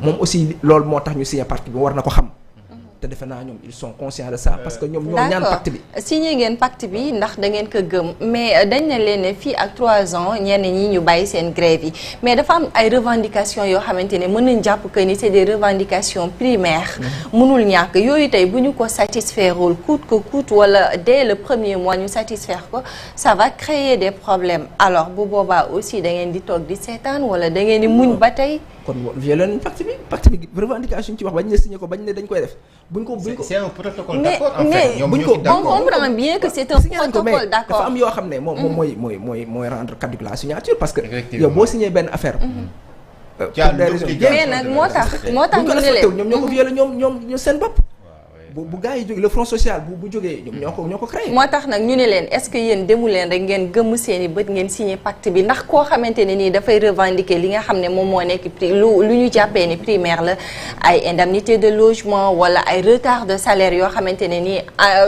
moom aussi loolu moo tax ñu signé pacte bi war na ko xam. te defe naa ñoom ils sont conscients de ça parce que ñoom ñoo ñaan pacte bi. signé ngeen pacte bi ndax da ngeen ko gëm mais dañ ne leen ne fii ak 3 ans ñenn ñi ñu bàyyi seen grève yi mais dafa am ay revendications yoo xamante ne mën nañ jàpp que ni c'est des revendications primaires. mënul ñàkk yooyu tey bu ñu ko satisfairewul coûte que coûte wala dès le premier mois ñu satisfaire ko ça va créer des problèmes alors bu boobaa aussi da ngeen di toog di seetaan wala da ngeen di muñ ba tey. kon violé nañ pacte bi revendication ci wax bañ ne signé ko bañ ne dañ koy def. buñ ko c'est un protocole d'accord en fait ñoom on comprend bien que c'est un protocole d'accord dafa am yoo xam ne moom mooy rendre caduque la signature parce que yow boo signé benn affaire mais nag moo tax ñu ne leen ñoom ñoo ko violé ñoom seen bopp bu gars yi jógee le front social bu jógee ñoo ko créé moo tax nag ñu ne leen est-ce que yéen demu leen rek ngeen gëmm seen i bët ngeen signé pacte bi ndax koo xamante ne nii dafay revendiquer li nga xam ne moom moo nekk lu ñu jàppee ni primaire la ay indemnité de logement wala ay retard de salaire yoo xamante ne nii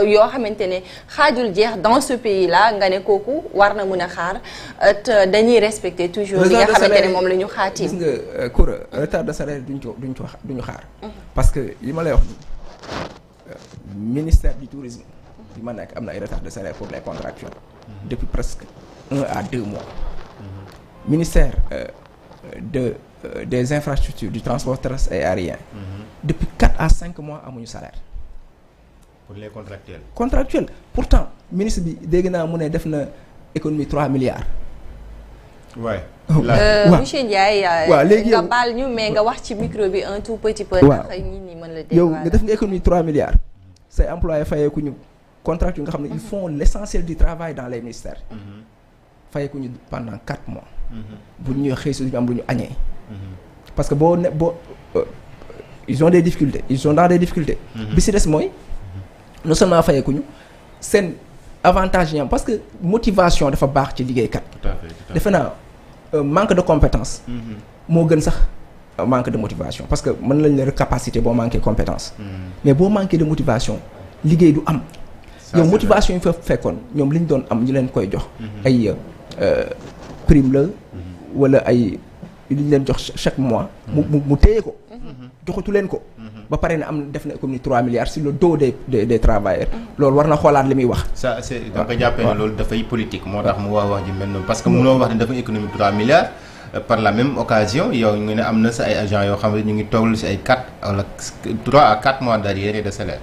yoo xamante ne xaajul jeex dans ce pays là nga ne kooku war na mën a xaar te dañuy respecter toujours li nga xamante ne moom la ñu xaatim. gis nga Koura retard de salaire duñu xaar parce que li ma lay wax ministère du tourisme bi ma nekk am na ay retard de salaire pour les contractuels depuis presque 1 à 2 mois ministère des infrastructures du transport terrestre et aérien depuis 4 à 5 mois amuñu salaire pour les contractuels pourtant ministre bi dégg naa mu ne def na économie 3 milliards. Ouais. Monsieur Ndiaye. waaw léegi nga baal ñu mais nga wax ci micro bi un tout petit peu. waaw ndax ñi mën la dégg. yow nga def nga économie 3 milliards. say employés fayeeku ñu contrat yu nga xam ne ils font l'essentiel du travail dans les ministères. fayeeku ñu pendant 4 mois. bu ñu xëy si ñu am lu ñu añee. parce que boo ils ont des difficultés ils sont dans des difficultés. bi si des mooy non seulement fayeeku ñu seen avantage yi am parce que motivation dafa baax ci liggéeykat. defe naa manque de compétence. moo gën sax manque de motivation parce que mën nañ la capacité boo manqué compétence. mais boo manqué de motivation liggéey du am. yow motivation yi fa fekkoon ñoom li ñu doon am ñu leen koy jox. ay prime la wala ay li ñu leen jox chaque mois. mu téye ko. joxatu leen ko. ba pare na am def na économie 3 milliards sur le dos des travailleurs. loolu war na xoolaat li muy wax. ça c'est da nga jàppee ne loolu dafay politique moo tax mu wax ji mel noonu parce que mënoo wax ne dafa économie 3 milliards. par la même occasion yow ñu ne am na sa ay agents yoo xam ne ñu ngi tooglu si ay 4 wala 3 à 4 mois d'arriérés de salaire.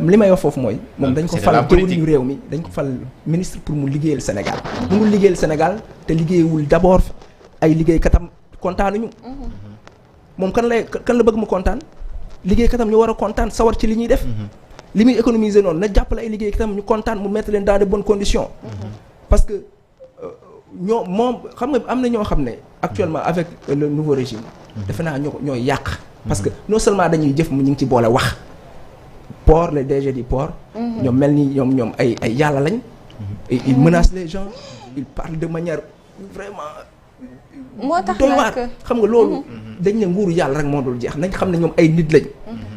li may wax foofu mooy. moom dañ ko fal jëwriñu réew mi dañ ko fal ministre pour mu liggéeyal Sénégal. mu liggéeyal Sénégal te liggéeyewul d'abord ay liggéeykatam kontaanuñu. moom kan la bëgg mu kontaan liggéeykatam ñu war a kontaan sawar ci li ñuy def. li muy économiser noonu na jàppale ay liggéeykatam ñu kontaan mu mettre leen dans de bonnes conditions. parce que moom xam nga am na ñoo xam ne actuellement avec le nouveau régime. defe naa ñooy yàq. parce que non seulement dañuy jëf mu ñu ngi ci boole wax. port les DG du port. ñoom mel ni ñoom ay yàlla lañ. ils menacent les gens ils parlent de manière vraiment. moo tax doy waar xam nga loolu. dañ ne nguuru yàlla rek moo dul jeex nañ xam ne ñoom ay nit lañ.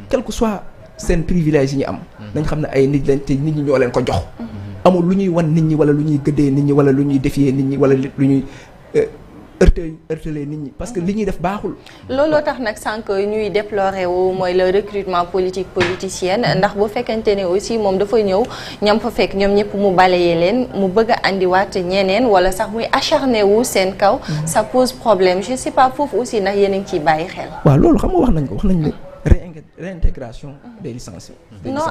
quel que soit seen privilège yi ñu am. nañ xam ne ay nit lañ te nit ñi ñoo leen ko jox. amul lu ñuy wan nit ñi wala lu ñuy gëddee nit ñi wala lu ñuy défier nit ñi wala lu ñuy heurtelee nit ñi parce que li ñuy def baaxul. looloo tax nag sànq ñuy déplorer wu mooy le recrutement politicienne ndax bu fekkente ne aussi moom dafa ñëw ñam fa fekk ñoom ñëpp mu balayee leen mu bëgg a andiwaat ñeneen wala sax muy acharné wu seen kaw. ça pose problème je sais pas foofu aussi ndax yéen a ngi ciy bàyyi xel. waaw loolu xam nga wax nañ ne réintégration des licenciés. non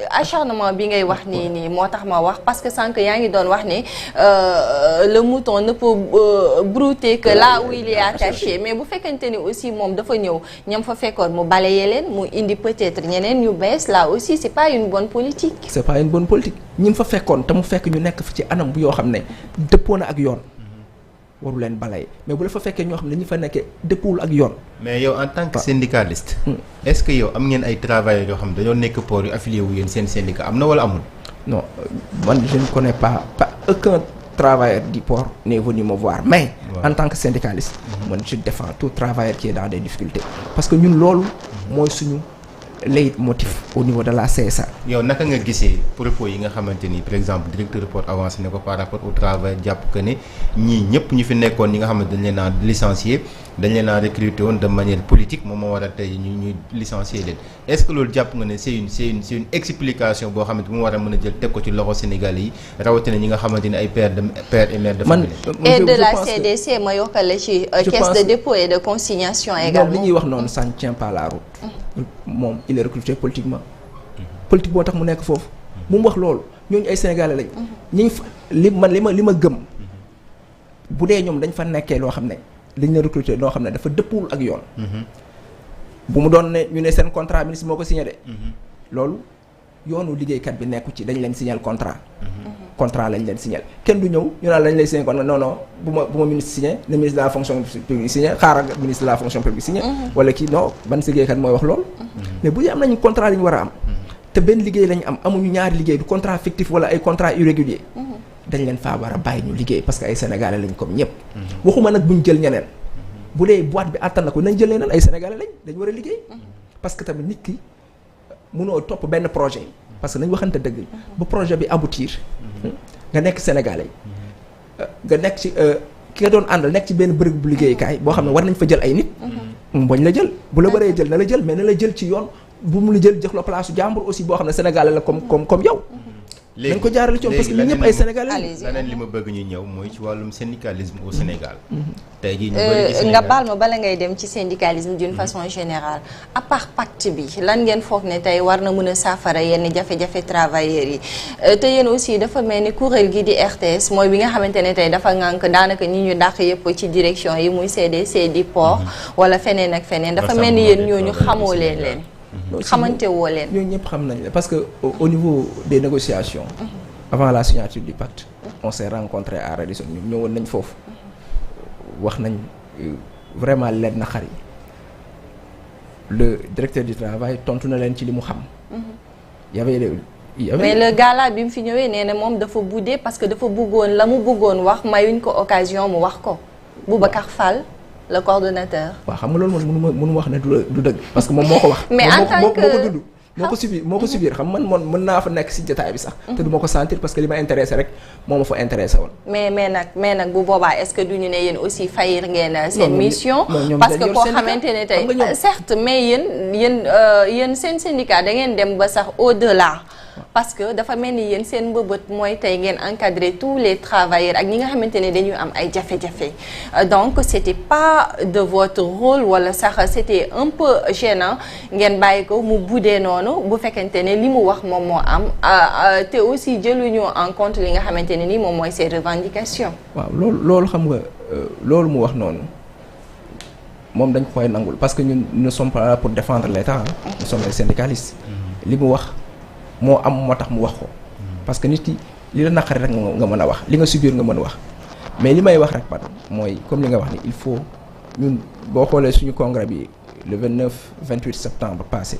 acharnement bi ngay wax nii moo tax ma wax parce que sànq yaa ngi doon wax ne le mouton ne peut brouter que là où il est attaché mais bu fekkente ni aussi moom dafa ñëw ñam fa fekkoon mu balayer leen mu indi peut-être ñeneen ñu bees là aussi c'est pas une bonne politique. c'est pas une bonne politique ñi fa fekkoon te mu fekk ñu nekk fi ci anam bu yoo xam ne dëppoo na ak yoon. waru leen balay mais bu la fa fekkee ñoo xam ne ñu fa nekkee dëppul ak yoon. mais yow en tant que syndicaliste. est-ce que yow am ngeen ay travailleurs yoo xam ne dañoo nekk port yu affilié wu yéen seen syndicat am na wala amul. non man je ne connais pas aucun travailleur du port n'est venu me voir mais. en tant que syndicaliste. man je défends tout travailleur qui est dans des difficultés. parce que ñun loolu mooy suñu leitmotiv au niveau de la CSA. yow naka nga gisee propos yi nga xamante ni par exemple directeur port avancé ne ko par rapport au travail jàpp que ne ñii ñëpp ñu fi nekkoon ñi nga xamante dañ leen a licencié dañ leen a recruté woon de manière politique moom moo war a tey ñuy licencié leen est-ce que loolu jàpp nga ne c'est une explication boo xamante mu war a mën a jël teg ko ci loxo Sénégalais yi rawatina ñi nga xamante ni ay pères et mères de famille. et de la CDC ma yokkale ci caisse de dépôt et de consignation également. li ñuy wax noonu ça ne tient pas la route. moom il est recruté politiquement. politique boo tax mu nekk foofu. mu wax loolu ñooñu ay sénégalais lañ. ñi fa li ma gëm. bu dee ñoom dañ fa nekkee loo xam ne liñ la recruté loo xam ne dafa dëppul ak yoon. bu mu doon ne ñu ne seen contrat ministre moo ko signé de. loolu yoonu liggéeykat bi nekku ci dañ leen signé contrat. contrat lañ leen signé kenn du ñëw ñu naan lañ lay signé contrat non bu ma ministre signé ne ministre de la fonction publique signé xaaral ministre de la fonction publique signé. wala kii non ban liggéeykat mooy wax loolu. mais bu dee am nañu contrat li ñu war a am. te benn liggéey lañu am amuñu ñaari liggéey du contrat fictif wala ay contrat irrégulier. dañ leen faa war a bàyyi ñu liggéey parce que ay sénégalais lañ comme ñëpp. waxuma nag buñ jël ñeneen. bu dee boîte bi àttan na ko nañ jël ñeneen ay sénégalais lañ dañ war a liggéey. parce que tamit nit ki mënoo topp benn projet. parce que nañ waxante dëgg ba projet bi aboutir nga nekk sénégalais nga nekk ci ki nga doon àndal nekk ci benn bërëb bu liggéeykaay boo xam ne war nañ fa jël ay nit bañ la jël bu la waree jël na la jël mais na la jël ci yoon bu mu la jël jox la place jàmbur aussi boo xam ne sénégalais la comme yow nañ ko jaarale ci yoon parce que ñun ñëpp ay sénégalais. leneen li ma bëgg ñu ñëw mooy ci wàllum syndicalisme au Sénégal. tey jii nga baal ma bala ngay dem ci syndicalisme d'une façon générale à part pacte bi lan ngeen foog ne tey war na mën a saafara yenn jafe-jafe travailleurs yi te yéen aussi dafa mel ni kuréel gi di RTS mooy bi nga xamante ne tey dafa ŋànk daanaka ñi ñu dàq yëpp ci direction yi muy CDC di port wala feneen ak feneen dafa mel ni yéen ñooñu xamoo leen xamante woo leen. ñooñu ñëpp xam nañ la parce que au niveau des négociations. avant la signature du pacte. on s'est rencontré à Radisson ñu ñëwoon nañ foofu. wax nañ vraiment leen na xar yi le directeur du travail tontu na leen ci li mu xam. mais le gars là bi mu fi ñëwee nee na moom dafa boudé parce que dafa bëggoon la mu bëggoon wax mayuñ ko occasion mu wax ko Boubacar Fall le coordonnateur. waaw xam nga loolu man mënu wax ne du dëgg parce que moom moo ko wax. mais en tant que moo ko dund. moo ko subir xam man mën naa fa nekk ci jotaay bi sax. te du ma ko sentir parce que li ma intéressé rek moo ma fa intéressé woon. mais nag bu boobaa est-ce que duñu ne yéen aussi faillir ngeen seen mission. parce que koo xamante ne tey certes mais yéen seen syndicat da ngeen dem ba sax au-delà. parce que dafa mel ni yéen seen mbëbët mooy tey ngeen encadrer tous les travailleurs ak ñi nga xamante ne dañuy am ay jafe-jafe donc c'était pas de votre rôle wala sax c'était un peu gênant ngeen bàyyi ko mu buddee noonu bu fekkente ne li mu wax moom moo am te aussi jëluñu en compte li nga xamante ne ni moom mooy ses revendications. waaw loolu xam nga loolu mu wax noonu moom dañ koy nangul parce que ñun nous ne sommes pas là pour défendre l'État. nous sommes des syndicalistes. li mu wax. moo am moo tax mu wax ko parce que nit ki li la naqari rek nga mën a wax li nga subir nga mën a wax mais li may wax rek pat mooy comme li nga wax ni il faut ñun boo xoolee suñu congrès bi le 28 septembre passé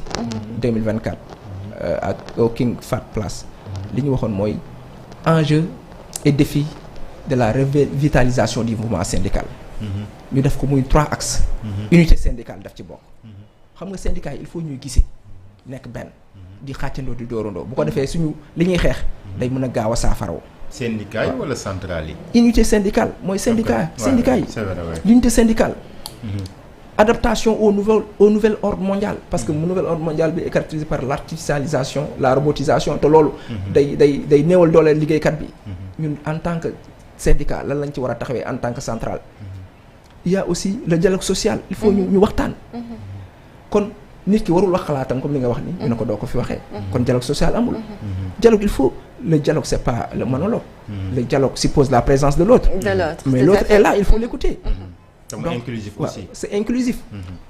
2024 ak au King Fahd Palace li ñu waxoon mooy enjeu et défi de la revitalisation du mouvement syndical ñu def ko muy 3 axes unité syndicale daf ci bokk xam nga syndicat yi il faut ñuy gisee nekk benn di xàccandoo di doorandoo bu ko defee suñu li ñuy xeex day mën a gaaw a saafaroo. syndicat yi wala centrale yi. unité syndicale mooy syndicat yi. l'unité syndicale. adaptation au nouvel ordre mondial. parce que nouvel ordre mondial bi est caractérisé par l'artificialisation la robotisation te loolu. day néewal dooleel liggéeykat bi. ñun en tant que syndicat lan lañ ci war a taxawee en tant que centrale. il y a aussi le dialogue social. il faut ñu waxtaan. kon. nit ki warul wax xalaatam comme li nga wax ni ñu ne ko doo ko fi waxee kon dialogue social amul dialogue il faut le dialogue c'est pas le monologue le dialogue suppose la présence de l'autre mais l'autre est là il faut l'écouter donc inclusif aussi c'est inclusif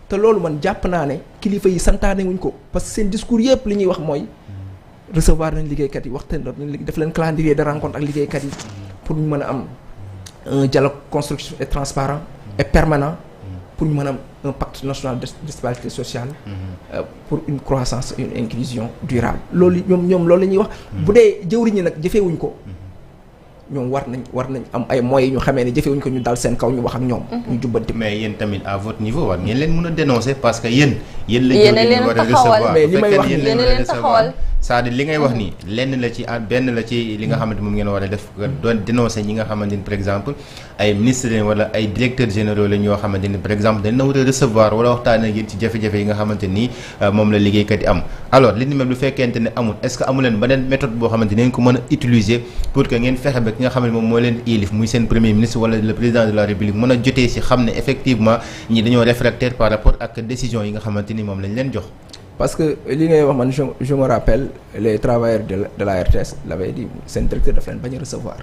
te loolu man jàpp naa ne kilifa yi santaane wuñ ko parce que seen discours yëpp li ñuy wax mooy recevoir nañ liggéeykat yi waxtaan def leen calendrier de rencontre ak liggéeykat yi pour ñu mën a am un dialogue constructif et transparent et permanent pour ñu mën a am un pacte national de stabilité sociale pour une croissance et une inclusion durable loolu ñoom loolu la ñuy wax bu dee jëwriñ ñi nag jëfeewuñ ko ñoom war nañ am ay moyens ñu xamee ne jëfewuñ ko ñu dal seen kaw ñu wax ak ñoom ñu jubbanti mais yéen tamit à votre niveau war ngeen leen mën a dénoncer parce que yéen la jëwriñ war a recevoir mais li may wax yéen leen taxawal c'est-à-dire li ngay wax nii lenn la ci benn la ci li nga xamante moom ngeen war a def doon dénoncer ñi nga xamante ni par exemple ay ministres lañ wala ay directeurs généraux lañ ñoo xamante ni par exemple dañ na war a recevoir wala waxtaan ak yéen ci jafe-jafe yi nga xamante ni moom la liggéeykat yi am alors li ni mel bu fekkente ne amul est-ce que amu leen beneen méthode boo xamante ni ngeen ko mën a utiliser pour que ngeen fexe ba ki nga xam ne moom moo leen ilif muy seen premier ministre wala le président de la république mën a jotee si xam ne effectivement ñi dañoo réfractaire par rapport ak décision yi nga xamante ni moom lañ leen jox. parce que li ngay wax man je me rappelle les travailleurs de la RTS l'avait dit seen directeur daf leen bañ a recevoir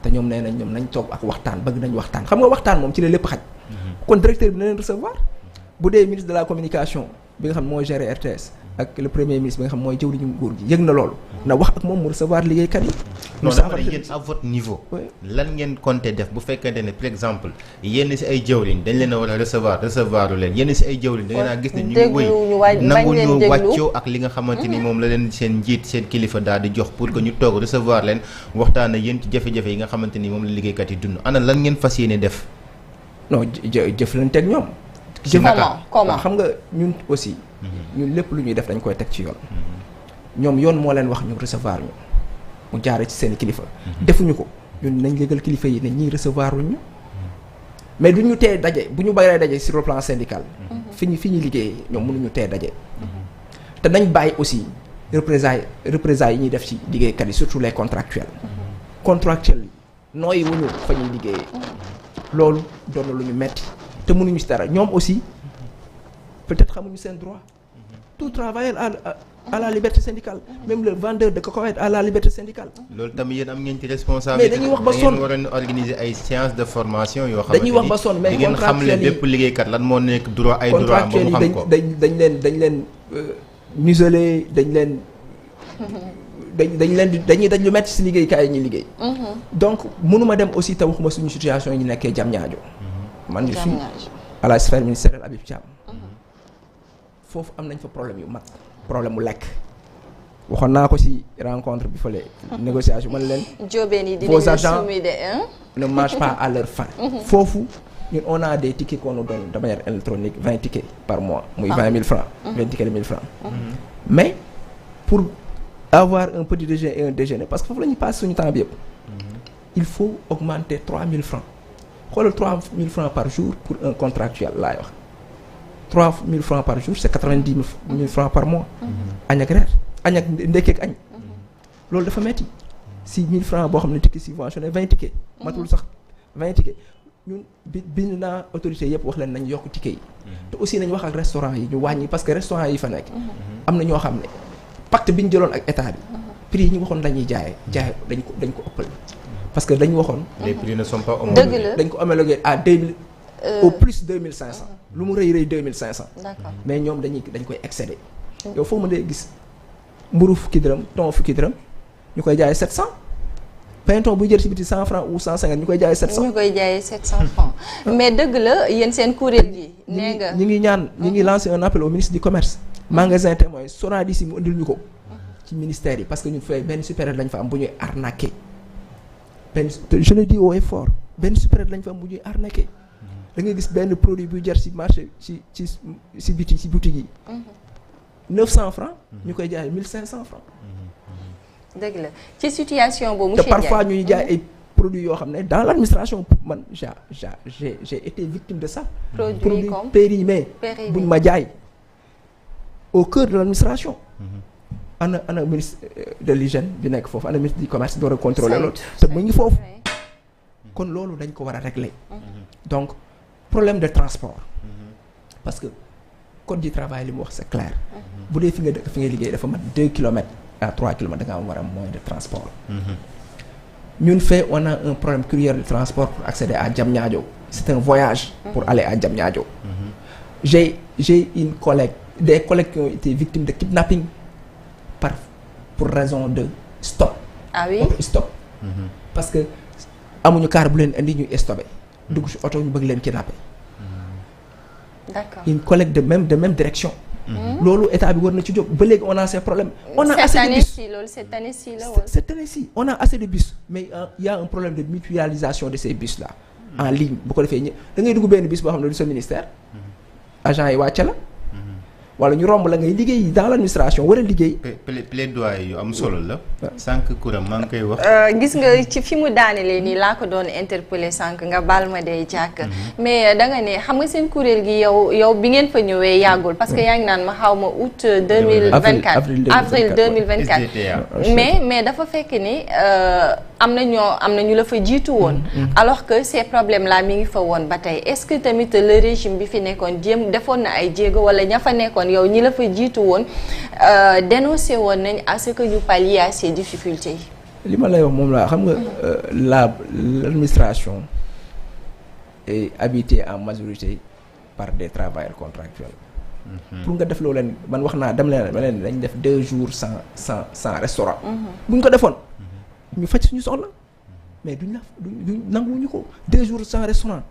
te ñoom nee nañ ñoom nañ toog ak waxtaan bëgg nañ waxtaan xam nga waxtaan moom ci la lépp xaj. kon directeur bi na leen recevoir bu dee ministre de la communication bi nga xam mooy gérer RTS ak le premier ministre bi nga xam mooy jëwriñu nguur gi yëg na loolu na wax ak moom mu recevoir liggéeykat yi. non dafa yéen à votre niveau. lan ngeen compter def bu fekkente ne par exemple yenn ci ay jëwriñ dañ leen a war a recevoir leen yenn ci ay jëwriñ da ngeen a gis ne ñu ngi wëy nangu ñu wàccoo ak li nga xamante ni moom la leen seen njiit seen kilifa daal di jox pour que ñu toog recevoir leen waxtaan ak yéen ci jafe-jafe yi nga xamante ni moom la liggéeykat yi dund ana lan ngeen fas yéene def. non jëflante ak ñoom. comment xam nga ñun aussi. ñun lépp lu ñuy def dañ koy teg ci yoon. ñoom yoon moo leen wax ñu recevoir ñu mu jaare ci seen kilifa. defuñu ko ñun nañ légal kilifa yi ne ñiy recevoir wuñ ñu mais duñ ñu tee daje bu ñu baree daje sur le plan syndical. fi ñu liggéeyee ñoom mënuñu tee daje. te nañ bàyyi aussi représailles yi ñuy def ci liggéeykat yi surtout les contractuels contractuels yi nooyi wuñu fa ñuy liggéeyee loolu doon na lu ñu metti te mënuñu ci dara ñoom aussi peut-être xamuñu seen droit tout travailleur à la liberté syndicale même le vendeur de cacahuètes à la liberté syndicale. loolu tamit yéen am ngeen ci responsabilité. mais dañuy wax ba sonn da ngeen waroon organiser ay séances de formation yoo xamante ni dañuy wax ba sonn mais di ngeen xamle bépp liggéeykat lan moo nekk droit ay droit am ba mu xam ko dañ leen museler dañ leen dañuy daj lu metti ci liggéeykaay yi ñuy liggéey. donc mënuma dem aussi te waxuma suñu situation yi ñu nekkee Diamniadio. man je suis à la sphère ministérielle Habib Thiam. foofu am nañ fa problème yu mag problème mu lekk waxoon naa ko ci rencontre bi fële négociation man leen vos agents ne mangent pas à leur faim. foofu ñun on a des tickets qu'on nous donne de manière électronique 20 tickets par mois muy 20 000 francs 20 tickets de 1000 francs mais pour avoir un petit déjeuner et un déjeuner parce que foofu la ñuy passe suñu temps bi yëpp il faut augmenter 3000 francs xoolal 3000 francs par jour pour un contractuel laay wax 3000 francs par jour c'est 90 000 francs par mois. añ ak reer añ ak ndekki ak añ. loolu dafa metti si 1000 francs boo xam ne ticket subventionné 20 tickets. matul sax 20 tickets ñun bind naa autorité yëpp wax leen nañ yokk ticket yi. te aussi nañ wax ak restaurant yi ñu wàññi parce que restaurant yi fa nekk. am na ñoo xam ne pacte bi ñu jëloon ak état bi. prix yi ñu waxoon dañuy jaay dañ ko ëppal. parce que dañu waxoon. les prix ne sont pas homologués. dañ ko homologué à 2000. au plus 2500. lu mu rëy 2500. d'accord mais ñoom dañ koy excédé. yow foo mën dee gis mburu fukki dërëm thon fukki dërëm ñu koy jaayee 700. pain-thon buy jël ci biti 100 francs ou 150 ñu koy jaayee 700. ñu koy jaayee 700 francs mais dëgg la yéen seen kuréel gi. nee nga ñi ngi lancer un appel au ministre du commerce. magasin témoin Sonadis mu indil ñu ko. ci ministère yi parce que ñun fay benn supérieur lañ fa am bu ñuy arnaqué. je le dis haut et fort benn supérieur lañ fa am bu ñuy arnaqué. da ngay gis benn produit buy jar ci marché ci biti ci boutique yi. 900 francs ñu koy jaay 1500 francs. dëgg la ci situation boobu monsieur te parfois ñuy jaay ay produits yoo xam ne dans l'administration man j'ai été victime de ça. produits périmés buñ ma jaay au cœur de l'administration. ana ministre de l'hygiène bi nekk foofu ana ministre du commerce door a contrôler loolu te mu ngi foofu. kon loolu dañ ko war a régler. donc problème de transport. parce que code du travail li mu wax c'est clair. bu dee fi nga dëkk fi nga liggéey dafa mat 2 kilomètres à 3 kilomètres da nga am war a moyen de transport. ñun fait on a un problème cruel de transport pour accéder à Diamniadio. c'est un voyage pour aller à Diamniadio. j'ai une collègue des collègues qui ont été victimes de kidnapping pour raison de stop. ah oui stop. parce que amuñu car bu leen indi ñuy stoppé. dugg ci oto ñu bëgg leen kidnappé. d'accord une collègue de même direction. loolu état bi war na ci jóg ba léegi on a ces problèmes. on a assez de bus cette année-ci la woon. cette année-ci on a assez de bus mais il y a un problème de mutualisation de ces bus là. en ligne bu ko defee da ngay dugg benn bus boo xam ne du sa ministère. agent yi wàcce la. wala ñu romb la ngay liggéey dans l'administration war a liggéey. plaidoyer yu am solo la. sànq kuram maa ngi koy wax. gis nga ci fi mu daanelee nii laa ko doon interpeller sànq nga baal ma day jàkk. mais da nga ne xam nga seen kuréel gi yow bi ngeen fa ñëwee yàggul. parce que yaa ngi naan ma xaw ma août 2024 avril 2024. mais dafa fekk ni am na ñu la fa jiitu woon. alors que ces problèmes là mi ngi fa woon ba tey est-ce que tamit le régime bi fi nekkoon defoon na ay jéego wala ña fa nekkoon. yow ñi la fa jiitu woon dénoncé woon nañ à ce que ñu pallier à ces difficultés yi. li ma lay wax moom laa xam nga l'administration est habitée en majorité par des travailleurs contractuels. pour nga def loolu leen man wax naa dem leen dañ def 2 jours sans restaurant. bu ñu ko defoon ñu faj suñu soxla mais duñ nanguwuñu ko 2 jours sans restaurant.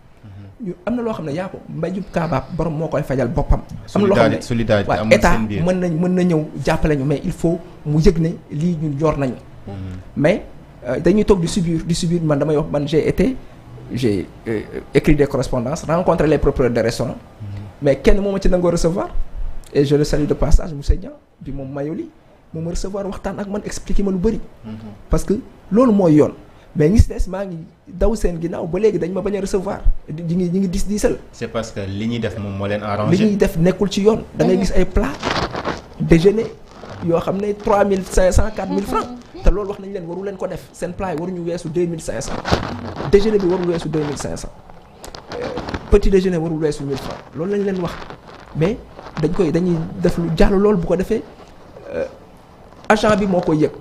am na loo xam ne yaa ko mbéjum kaabaab borom moo koy fajal boppam. am na loo xam ne solidarité waaw état mën na ñëw jàppale ñu mais il faut mu yëg ne lii ñun yor nañu. mais dañuy toog di subir man damay wax man j'ai écrit des correspondances rencontré les propriétaires de restaurants. mais kenn moo ma ci nangoo recevoir et je le salue de passage monsieur Niang bi moom Mayoli moom ma recevoir waxtaan ak man expliquer ma lu bëri. parce que loolu mooy yoon. mais ñi si des maa ngi daw seen ginnaaw ba léegi dañ ma bañ a recevoir ñi ngi diisal. c'est parce que li ñuy def moom moo leen arrangé. li ñuy def nekkul ci yoon. da ngay gis ay plat déjeuner yoo xam ne 3500 4000 francs te loolu wax nañ leen waru leen ko def seen plat yi waruñu weesu 2500 déjeuner bi warul weesu 2500 petit déjeuner warul weesu 1000 francs loolu lañ leen wax mais dañuy def lu jàll loolu bu ko defee agent bi moo koy yëg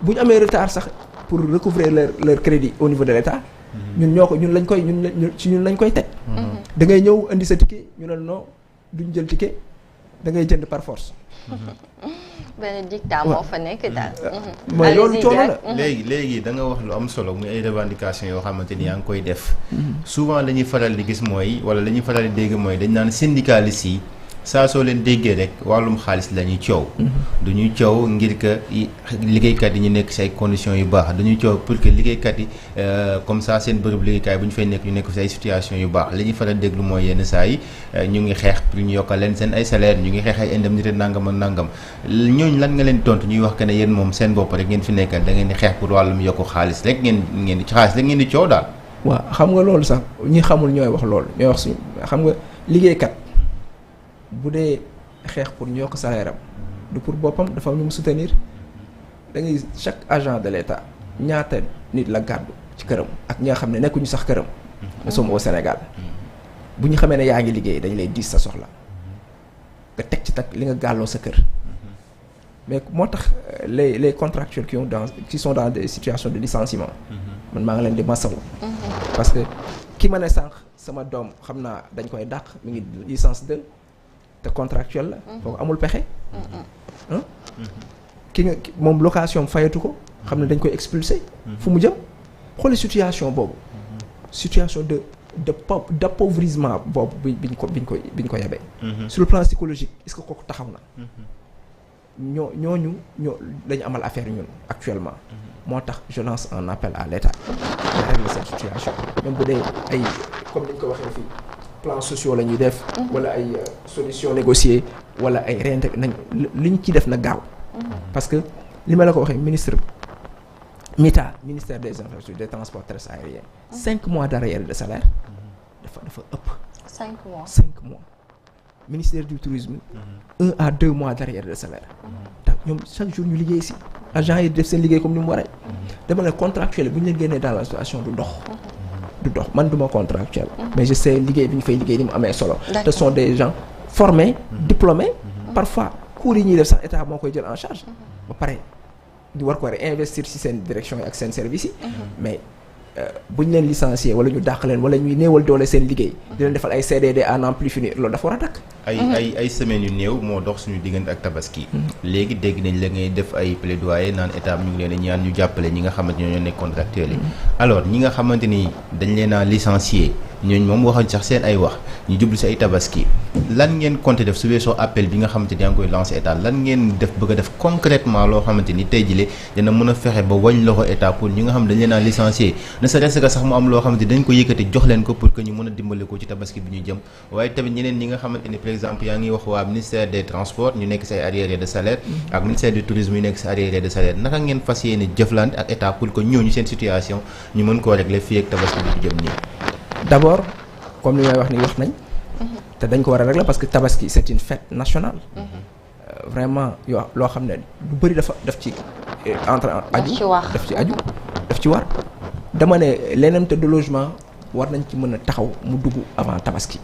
bu ñu amee retard sax pour recouvrer leur crédit au niveau de l'État ñun lañ koy teg da ngay ñëw indi sa ticket ñu ne non duñ jël ticket da ngay jënd par force. benn dictat moo fa nekk daal. mooy loolu coono la. léegi da nga wax lu am solo muy ay revendications yoo xamante ni yaa ngi koy def. souvent la ñuy faral di gis mooy wala la ñuy faral di dégg mooy dañ naan syndicalistes yi saa soo leen déggee rek wàllum xaalis la ñuy coow. du ñuy coow ngir que liggéeykat yi ñu nekk ci ay conditions yu baax du ñuy coow pour que liggéeykat yi comme ça seen bërëb liggéeykaay bu ñu fay nekk ñu nekk ci ay situations yu baax li ñuy faral di déglu mooy yenn saa yi ñu ngi xeex pour ñu yokkal leen seen ay salaire ñu ngi xeex ay indemnité nangam ak nangam ñooñu lan nga leen tontu ñuy wax que ne yéen moom seen bopp rek ngeen fi nekkal da ngeen di xeex pour wàllum yokku xaalis rek ngeen di ci xaalis rek ngeen di coow daal. waaw xam nga loolu sax ñi xamul ñooy wax loolu ñooy wax suñu xam nga liggéeykat bu dee xeex pour ñu yokk salaire am du pour boppam dafa ñu mu soutenir da ngay chaque agent de l'État ñaata nit la gàddu ci këram ak ñi nga xam ne nekkuñu sax këram. nous sommes au Sénégal bu ñu xamee ne yaa ngi liggéey dañ lay diis sa soxla nga teg ci li nga gàlloo sa kër mais moo tax les contractuels qui sont dans des situations de licenciement. man maa ngi leen di masawu. parce que ki ma ne sànq sama doom xam naa dañ koy dàq mi ngi licence 2. te contractuel la. kooku amul pexe. ki nga moom location fayatu ko. xam ne dañ koy expulser. fu mu jëm xooli situation boobu. situation d'appauvrissement boobu biñ ko yabee. sur le plan psychologique est-ce que kooku taxaw na. ñooñu lañu amal affaire ñun actuellement. moo tax je lance un appel à l'État. de régler cette situation même bu dee ay comme niñ ko waxee fii. plans sociaux la ñuy def. wala ay solutions négociées wala ay réintégrer nañ li ñu ci def na gaaw. parce que li ma la ko waxee ministère des infrastructures des transports terrestres aériens. 5 mois d'arriérés de salaire. dafa ëpp. 5 mois. ministère du tourisme. 1 à 2 mois d'arriérés de salaire. ndax ñoom chaque jour ñu liggéey ci. agents yi def seen liggéey comme ni mu waree. dama ne contractuel bu ñu leen génnee dans la situation du dox man duma contractuel mais je sais liggéey bi ñu fay liggéey ni mu amee solo ce sont des gens formés diplômés parfois cours yi ñuy def sax état moo koy jël en charge ba pare di war ko investir ci seen direction yi ak seen service yi mais bu ñu leen licencier wala ñu dàq leen wala ñuy néewal doole seen liggéey di leen defal ay CDD à n'en plus finir loolu dafa war a dakk ay semaines yu néew moo dox suñu diggante ak tabaski léegi dégg nañ la ngay def ay plaidoyer naan état ñu ngi leen ñaan ñu jàppale ñi nga xamante ñoo nekk contractuels yi alors ñi nga xamante ni dañ leen a licencier ñooñu moom waxuñ sax seen ay wax ñu jublu si ay tabaski lan ngeen compter def su weesoo appel bi nga xamante ni yaa ngi koy lancer état lan ngeen bëgg a def concrètement loo xamante ni tey jile dina mën a fexe ba wañ loxo état pour ñi nga xam dañ leen a licencier ne serait-ce que sax mu am loo xamante dañ ko yëkkati jox leen ko pour que ñu mën a dimbale ko ci tabaski bi ñu jëm waaye tamit ñeneen ñi nga xamante ni par exemple yaa ngi wax waa ministère des transports ñu nekk si ay arriérés de salaire ak ministère du tourisme yu nekk si arriérés de salaire naka ngeen fas yéene jëflante ak état pour que ñooñu seen situation ñu mën koo régler fii ak tabaski bi ñu jëm nii. D'abord comme li may wax ni wax nañ te dañ ko war a régler parce que tabaski c'est une fête nationale. Vraiment yoo loo xam ne lu bëri daf ci entre aju daf ci war dama ne l'indemnité de logement war nañ ci mën a taxaw mu dugg avant tabaski.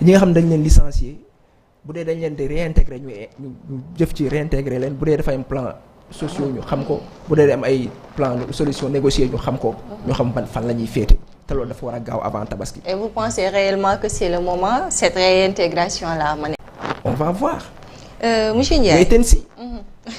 ñi nga xam ne dañ leen licencier bu dee dañ leen di réintégrer ñu jëf ci réintégrer leen bu dee dafa am plan sociaux ñu xam ko bu dee am ay plan solution négociée ñu xam ko ñu xam fan la ñuy féete te loolu dafa war a gaaw avant tabaski. Et vous pensez réellement que c'est le moment cette réintégration là ma ne. On va voir. Monsieur Ndiaye wait and see.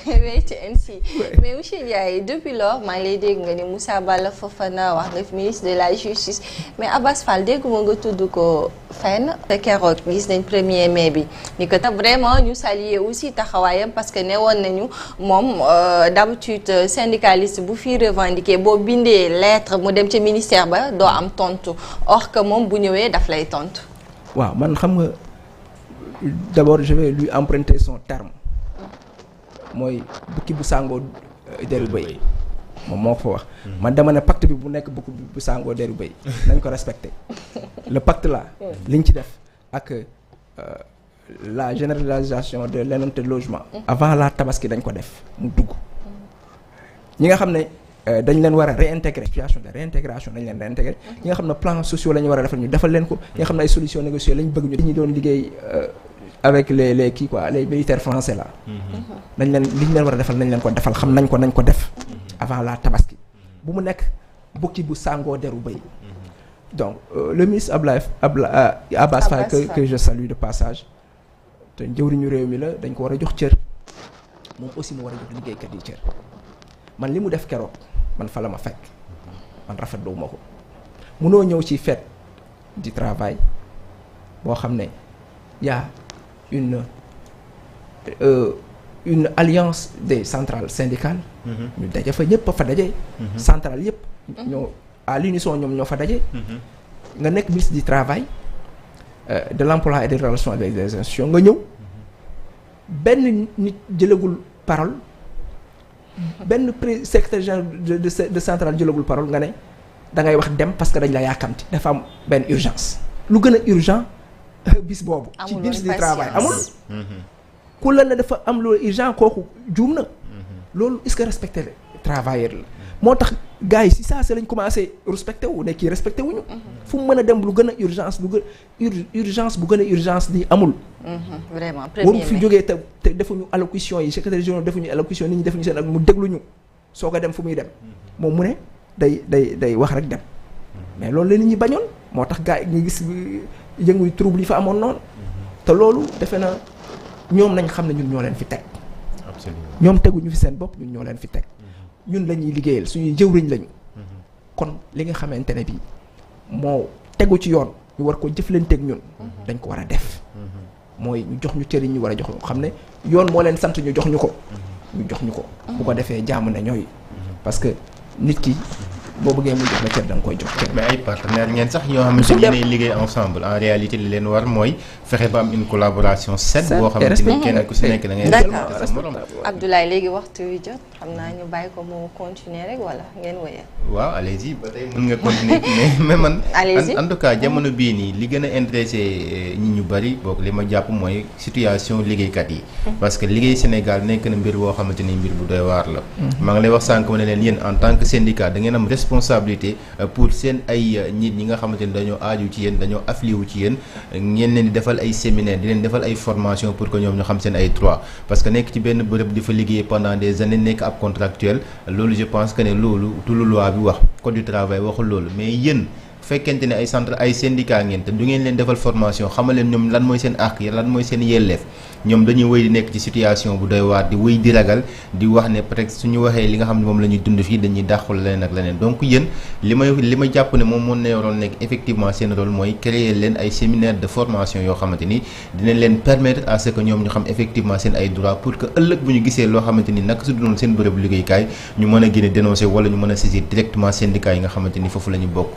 Wait and see. Mais monsieur Ndiaye depuis lors maa ngi lay dégg nga ni Moussa Balla Fofana wax nga ministre de la justice mais Abass Fall dégguma nga tudd ko fenn te keroog gis nañ 1er mai bi ni ko tam vraiment ñu saluer aussi taxawaayam parce que ne woon nañu moom d'habitude syndicaliste bu fi revendiquer boo bindee lettre mu dem ca ministère ba doo am tontu or que moom bu ñëwee daf lay tontu. waaw man xam nga d'abord je vais lui emprunter son terme mooy bukki bu sàngoo deru bëy moom moo ko fa wax man dama ne pacte bi bu nekk bukki bu sàngoo deru bëy nañ ko respecter le pacte là liñ ci def ak la généralisation de l'indemnité de logement avant la tabaski dañ ko def mu dugg ñi nga xam ne dañ leen war a réintégrer situation de réintégration dañ leen réintégrer ñi nga xam ne plan sociaux la ñu war a defal ñu defal leen ko ñi nga xam ne ay solutions négociées lañ bëgg ñu doon liggéey avec les kii quoi les militaires français là dañ leen li ñu leen war a defal nañ leen ko defal xam nañ ko def avant la tabaski bu mu nekk bukki bu sàngoo deru bëy donc le ministre Abass Fall que je salue de passage te njëwriñu réew mi la dañ ko war a jox cër moom aussi mu war a jox liggéeykat yi cër man li mu def keroog man fa la ma fekk man rafetlu ma ko munoo ñëw ci fête du travail boo xam ne y a une alliance des centrales syndicales ñu daje fa ñëpp fa daje centrales yëpp ñoo à l'unisson ñoom ñoo fa daje nga nekk ministre du travail de l'emploi et des relations avec les institutions nga ñëw benn nit jëlagul parole benn secrétaire général de centrale jëlagul parole nga ne da ngay wax dem parce que dañ la yàkkamti dafa am benn urgence lu gën a urgent bis boobu ci ministre du travail amul ku la ne dafa am lu urgent kooku juum na loolu est-ce que respecté travailleur la moo tax gars yi si saa si lañ commencé respecté wu ne kii respecté wuñu fu mu mën a dem lu gën a urgence bu gën a urgence di amul vraiment waru fi jógee te defuñu allocution yi secrétaire général defuñu allocution nit ñi defuñu seen ak mu dégluñu soog a dem fu muy dem moom mu ne day wax rek dem mais loolu la nit ñi bañoon moo tax gars yi nga gis yënguy trouble yi fa amoon noonu te loolu defe na ñoom nañ xam ne ñun ñoo leen fi teg ñoom teguñu fi seen bopp ñun ñoo leen fi teg ñun la ñuy liggéeyal suñuy jëwriñ lañu kon li nga xamante ne bi moo tegu ci yoon ñu war ko jëflanteeg ñun dañ ko war a def mooy ñu jox ñu cër yi ñu war a jox xam ne yoon moo leen sant ñu jox ñu ko bu ko defee jàmm ne ñooy parce que nit ki boo bëggee mu jox la cër da nga koy jox cër. mais ay partenaires ngeen sax ñoo xamante ni yéenay liggéey ensemble en réalité li leen war mooy fexe ba am une collaboration saine boo xamante ni kenn ku si nekk da ngay respecté sa morom. Abdoulaye léegi waxtu wi jot xam naa ñu bàyyi ko mu continuer rek wala ngeen wëyal. waaw allez-y ba tey mën nga continuer mais man. en tout cas jamono bii nii li gën a intéressé ñi ñu bari boog li ma jàpp mooy situation liggéeykat yi. parce que liggéey Sénégal nekk na mbir boo xamante ni mbir bu doy waar la. maa ngi lay wax sànq ma ne leen yéen en tant que syndicat da ngeen am responsabilité pour seen ay nit ñi nga xamante ni dañoo aaju ci yéen dañoo affilié wu ci yéen ngeen leen di defal ay séminaire di leen defal ay formation pour que ñoom ñu xam seen ay droit parce que nekk ci benn bërëb di fa liggéey pendant des années nekk ab contractuel loolu je pense que ne loolu du lu loi bi wax code du travail waxul loolu mais yéen fekkente ne ay centre ay syndicat ngeen te du ngeen leen defal formation xamal leen ñoom lan mooy seen àq yi lan mooy seen yelleef ñoom dañuy wéy di nekk ci situation bu doy waar di wéy di ragal di wax ne peut-être suñu waxee li nga xam ne moom la ñuy dund fii dañuy dàqul leneen ak leneen donc yéen li ma jàpp ne moom moo ne waroon nekk effectivement seen rôle mooy créer leen ay séminaire de formation yoo xamante ni dinañ leen permettre à ce que ñoom ñu xam effectivement seen ay droits pour que ëllëg bu ñu gisee loo xamante ni naka su doon seen bërëbu liggéeykaay ñu mën a génne dénoncer wala ñu mën a saisir directement syndicat yi nga xamante ni foofu la ñu bokk.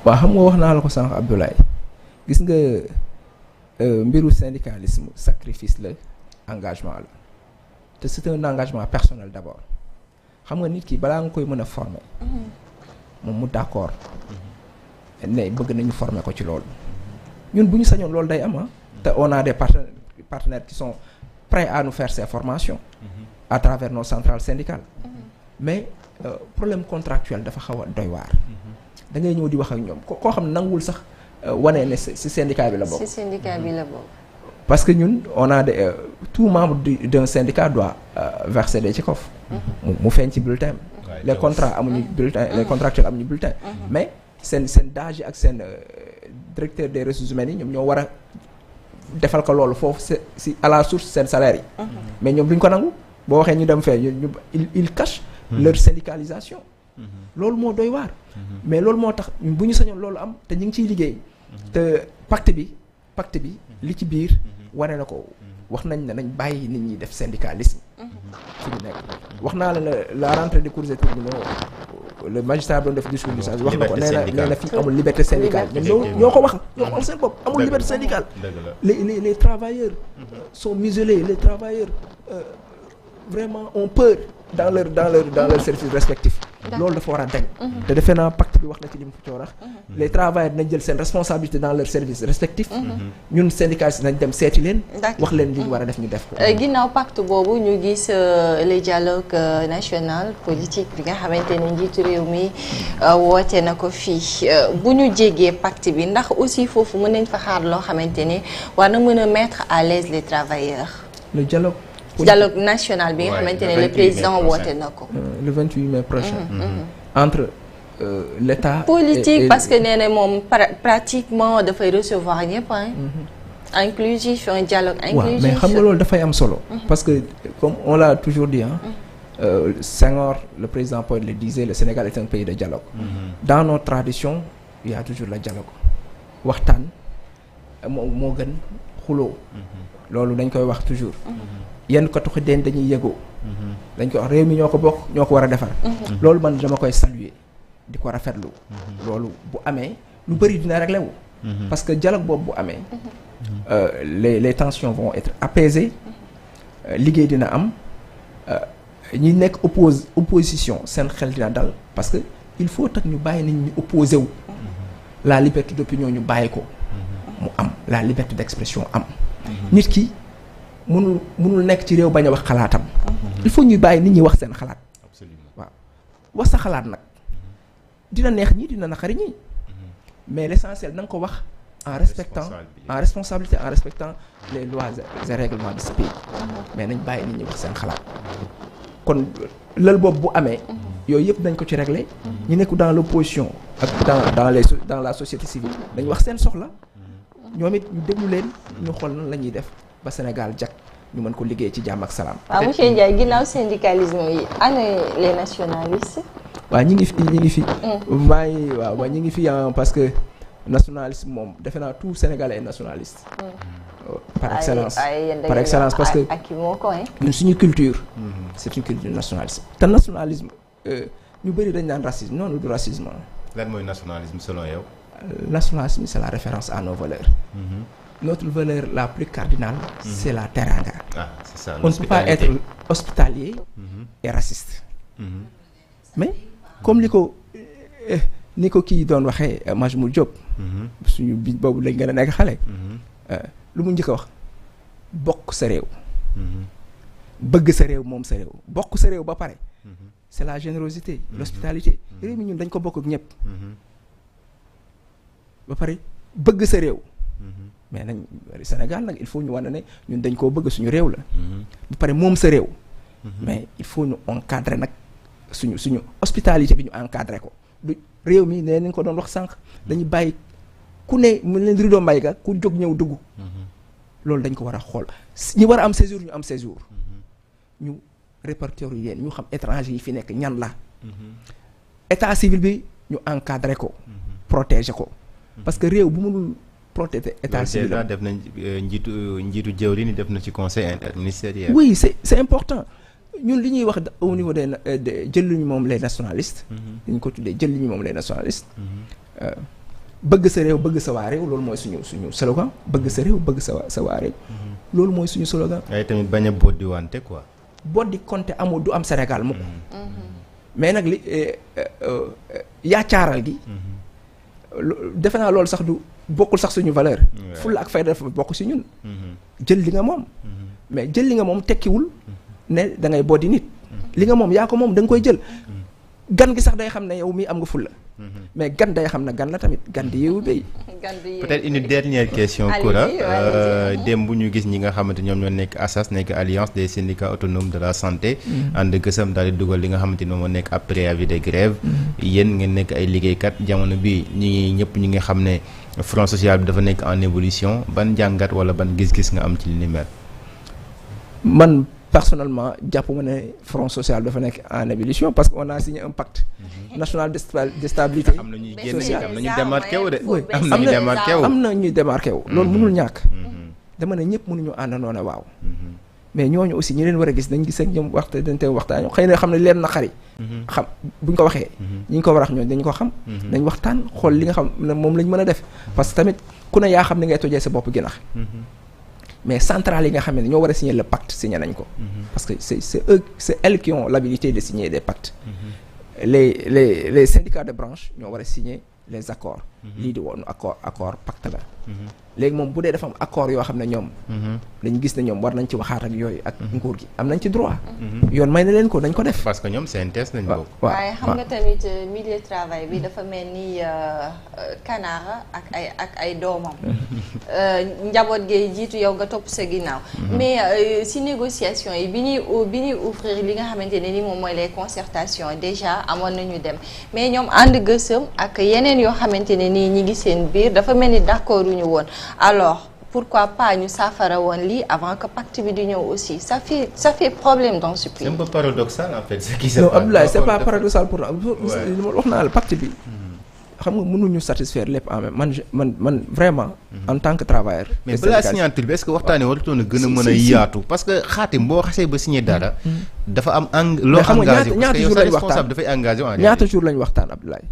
waaw xam nga wax naa la ko sànq Abdoulaye gis nga mbiru syndicalisme sacrifice la engagement la te c'est un engagement personnel d'abord xam nga nit ki balaa nga koy mën a former moom mu d'accord ne bëgg nañu former ko ci loolu ñun bu ñu sañoon loolu day am te on a des partenaires qui sont prêts à nous faire ces formations à travers nos centrales syndicales mais problème contractuel dafa xaw a doy waar da ngay ñëw di wax ak ñoom koo xam ne nanguwul sax wane ne ci syndicat bi la bokk. ci syndicat bi la bokk. parce que ñun on a des tout membre d'un syndicat doit verser des CECOF. mu feeñ ci bulletin les contrats amuñu bulletin les contractuels amuñu bulletin. mais seen DAGE ak seen directeur des ressources humaines yi ñoom ñoo war a defal ko loolu foofu si à la source seen salaire yi. mais ñoom duñ ko nangu boo waxee ñu dem fee ñu ils cachent leur syndicalisation. loolu moo doy waar. mais loolu moo tax bu ñu sañoon loolu am te ñu ngi ciy liggéey. te pacte bi li ci biir wane na ko wax nañ ne nañ bàyyi nit ñi def syndicalisme. fi ñu nekk wax naa la rentrée des cours et tribunaux le magistrat doon def discours wax na ko nee na fii amul liberté syndicale ñoo ko wax seen bopp amul liberté syndicale. les travailleurs sont muselés les travailleurs vraiment ont peur dans leur service respectif loolu dafa war a dañ. te defe naa pacte bi wax na ci li mu fi wax. les travailleurs dinañ jël seen responsabilité dans leurs services respectifs. ñun syndicalistes nañ dem seeti leen. wax leen li ñu war a def ñu def ko. ginnaaw pacte boobu ñu gis le dialogue national politique bi nga xamante ne njiitu réew mi woote na ko fii bu ñu jéggee pacte bi ndax aussi foofu mën nañ fa xaar loo xamante ne war na mën a mettre à l'aise les travailleurs. le dialogue national bi nga xamante ne le président woote na ko. le 28 mai prochain. entre l'État politique parce que nee na moom pratiquement dafay recevoir ñëpp inclusif un dialogue inclusif. mais xam nga loolu dafay am solo. parce que comme on l'a toujours dit Senghor le président Poët le disait, le Sénégal est un pays de dialogue. Dans nos traditions il y a toujours le dialogue. waxtaan moo gën xuloo. loolu dañ koy wax toujours. yenn ko tuxi den dañuy yëgoo. dañ koy wax réew mi ñoo ko bokk ñoo ko war a defar. loolu man dama koy saluer di ko rafetlu. loolu bu amee lu bëri dina réglé wu. parce que dialogue boobu bu amee. les tensions vont être apaisées. liggéey dina am. ñi nekk opposition seen xel dina dal parce que il faut tak ñu bàyyi nit ñi opposé wu. la liberté d'opinion ñu bàyyi ko. mu am la liberté d'expression am. nit ki mënul nekk ci réew bañ a wax xalaatam. il faut ñuy bàyyi nit ñi wax seen xalaat. waaw wax sa xalaat nag dina neex ñi dina naqari ñi mais l'essentiel na nga ko wax en respectant en responsabilité en respectant les lois et règlements de ce pays. mais nañ bàyyi nit ñi wax seen xalaat. kon lël boobu bu amee yooyu yëpp dañ ko ci régler ñu nekk dans l'opposition ak dans la société civile dañ wax seen soxla ñoom it ñu déglu leen ñu xool nan la ñuy def ba Sénégal jag ñu mën ko liggéey ci jàmm ak salaam. waaw monsieur Ndiaye ginnaaw syndicalisme yi ana les nationalistes. waaw ñi ngi fi maa ngi waaw ñi ngi fi parce que nationalisme moom defe naa tout Sénégalais est nationaliste. par excellence parce que ñun suñu culture. c'est une culture nationaliste. te nationalisme ñu bëri dañ naan racisme non du racisme. lan mooy nationalisme selon yow. nationalisme c'est la référence à nos valeurs. Notre valeur la plus cardinale, c'est la teranga. Ah, c'est ça. On ne peut pas être hospitalier et raciste. Mais comme ni ko kii doon waxee Majmoul Diop. suñu bi boobu lañ gën a nekk xale. lu mu njëkk a wax bokk sa réew. bëgg sa réew moom sa réew bokk sa réew ba pare. c'est la générosité l'hospitalité réew mi ñun dañ ko bokk ak ñëpp. ba pare bëgg sa réew. mais nañ Sénégal nag il faut ñu wane ne ñun dañ koo bëgg suñu réew la. ba pare moom sa réew. mais il faut ñu encadrer nag suñu hospitalité bi ñu encadrer ko du réew mi nee nañ ko doon wax sànq dañu bàyyi ku ne mu leen rido mbay ga ku jóg ñëw dugg. loolu dañ ko war a xool ñi war a am séjour ñu am séjour. ñu répertorier yéen ñu xam étranger yi fi nekk ñan la. état civil bi ñu encadrer ko. protéger ko. parce que réew bu mënul protéger état civil déjà def nañ njiitu jëwri ni def na ci conseil interministériel. oui c'est important ñun li ñuy wax au niveau des jël li ñu moom les nationalistes. li ñu ko tuddee jël li ñu moom les nationalistes. bëgg sa réew bëgg sa waa réew loolu mooy suñu slogan bëgg sa réew bëgg sa waa réew. loolu mooy suñu slogan. ay tamit bañ a boddi wante quoi. boddi konte amul du am Sénégal mukk. mais nag li yaacaaral gi. defe naa loolu sax du bokkul sax suñu valeur. fulla ak fayda dafa bokk ci ñun. jël li nga moom. mais jël li nga moom tekkiwul ne da ngay boddi nit. li nga moom yaa ko moom da nga koy jël. gan gi sax day xam ne yow mii am nga fulla. mais gan day xam ne gan la tamit gan di yeewu béy. peut-être une dernière question. Koura démb ñu gis ñi nga xamante ñoom ñoo nekk ASAS nekk alliance des syndicats autonomes de la santé. ànd gësam daal di dugal li nga xamante ni moom moo nekk ab préavis de grève. yéen ngeen nekk ay liggéeykat jamono bi ñëpp ñi nga xam ne front social bi dafa nekk en évolution ban jàngat wala ban gis-gis nga am ci li ni mel. man personnellement jàpp ma ne front social dafa nekk en évolution parce que on a signé un pacte national de stabilité am na ñuy génn am na ñu démarqué wu de. am na ñuy démarqué wu. loolu mënul ñàkk. dama ne ñëpp mënuñu àndandoo ne waaw. mais ñooñu aussi ñi leen war a gis dañ gis ak ñoom waxtaan xëy na xam ne leen naqari. xam buñ ko waxee. ñi ngi ko war a wax ñooñu dañ ko xam. dañ waxtaan xool li nga xam ne moom lañ mën a def. parce que tamit ku ne yaa xam ne ngay tojee sa bopp ginax. mais centrales yi nga xam ne ñoo war a signer le pacte signé nañ ko. parce que c'est elles qui ont l'habilité de signer des pactes. les syndicats de branche ñoo war a signer les accords. lii di woon accord pacte la. léegi moom bu dee dafa am accord yoo xam ne ñoom. dañu gis ne ñoom war nañ ci waxaat ak yooyu ak nguur gi am nañ ci droit. yoon may na leen ko dañ ko def. parce que ñoom CNTS nañ bokk. waaye xam nga tamit milieu de travail bi dafa mel ni kanaara ak ay doomam. njaboot gee jiitu yow nga topp sa ginnaaw. mais si négociation yi bi ñuy ouvrir li nga xamante ne ni moom mooy les concertations déjà amoon nañu dem mais ñoom ànd gësëm ak yeneen yoo xamante ne nii ñi ngi seen biir dafa mel ni d'accord uñu woon alors pourquoi pas ñu saafara woon lii avant que pacte bi di ñëw aussi ça fait problème dans ce pays. c'est un peu paradoxal en fait ce qui se non passe. Abdoulaye c'est pas paradoxal pour wax naa la pacte bi xam nga mënuñu satisfaire lépp en même man vraiment en tant que travailleur. mais balaa signature bi est-ce que waxtaanee warutoon a gën a mën a yaatu parce que xaatim boo xasee ba signé dara dafa am loo engagé parce que yow sa responsable dafay engagé ñaata jour lañu waxtaan Abdoulaye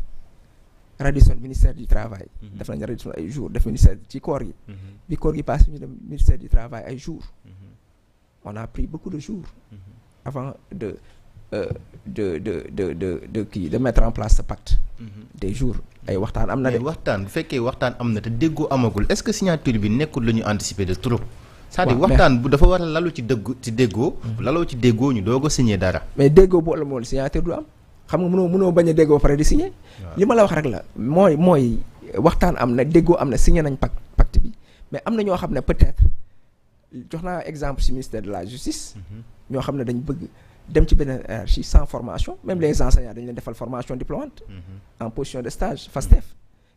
Radisson ministère du travail def nañ Radisson ay jours def ministère ci koor gi bi koor gi passé ñu dem ministère du travail ay jours on a pris beaucoup de jours avant de mettre en place ce pacte des jours ay waxtaan am na de waxtaan bu fekkee waxtaan am na te déggoo amagul est-ce que signature bi nekkul lu ñu anticiper de trop c'est-à-dire waxtaan bu dafa war a lalu ci déggoo laloo ci déggoo ñu doog a signé dara mais déggoo bu la mool signature du am xam nga mënoo bañ a déggoo pare di signé li ma la wax rek la mooy waxtaan am na déggoo am na signé nañ pacte bi mais am na ñoo xam ne peut-être jox naa exemple ci ministère de la justice ñoo xam ne dañ bëgg dem ci beneen hiérarchie sans formation même les enseignants dañ leen defal formation diplômante en position de stage FASTEF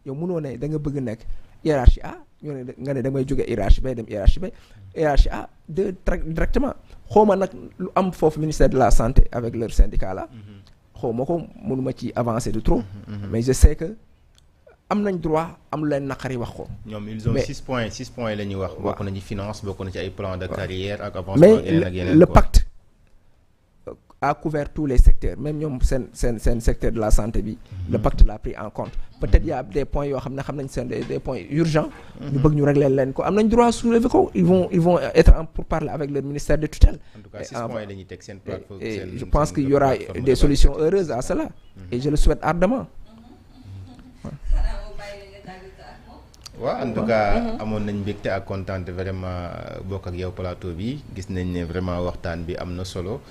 yow mënoo ne da nga bëgg nekk hiérarchie A ñoo ne nga ne damay jóge hiérarchie B dem hiérarchie B hiérarchie A directement xawma nag lu am foofu ministère de la santé avec leur syndicat là xawma ko mënuma ci avancer de trop mais je sais que am nañ droit am lu leen naqari wax ko. ñoom ils ont 6 points la ñuy wax. bokk na ci finance bokk na ci ay plan de carrière ak avancement yeneen ak yeneen mais le pacte a couvert tous les secteurs même ñoom seen secteur de la santé bi. le pacte l'a pris en compte. peut-être y a des points yoo xam ne xam nañ seen des points urgents. ñu bëgg ñu régler leen ko am nañ droit soulever ko ils vont être en pourparlers avec le ministère de tutelle. en tout cas 6 points la ñuy teg seen plateforme. et je pense qu'il y aura des solutions heureuses à cela. et je le souhaite ardemment. waaw en tout cas amoon nañ mbégte ak kontaan vraiment bokk ak yow plateau bi gis nañ ne vraiment waxtaan bi am na solo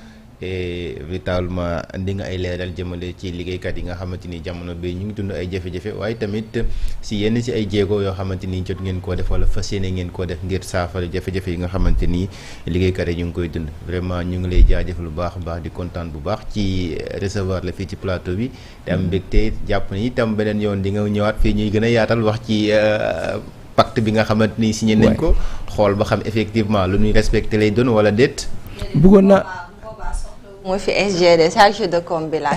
et véritablement indi nga ay leeral jëmale ci liggéeykat yi nga xamante ni jamono bi ñu ngi dund ay jafe-jafe waaye tamit si yenn si ay jéego yoo xamante ni jot ngeen koo def wala fas yéene ngeen koo def ngir saafara jafe-jafe yi nga xamante ni liggéeykat yi ñu ngi koy dund vraiment ñu ngi lay jaajëfal lu baax a baax di kontaan bu baax ci recevoir la fii ci plateau bi te am mbégte jàpp ni itam beneen yoon di nga ñëwaat fii ñuy gën a yaatal wax ci pacte bi nga xamante ni signé nañ ko xool ba xam effectivement lu ñuy respecté lay doon wala déet. bëggoon na mooy fi SGD chargé de com bi la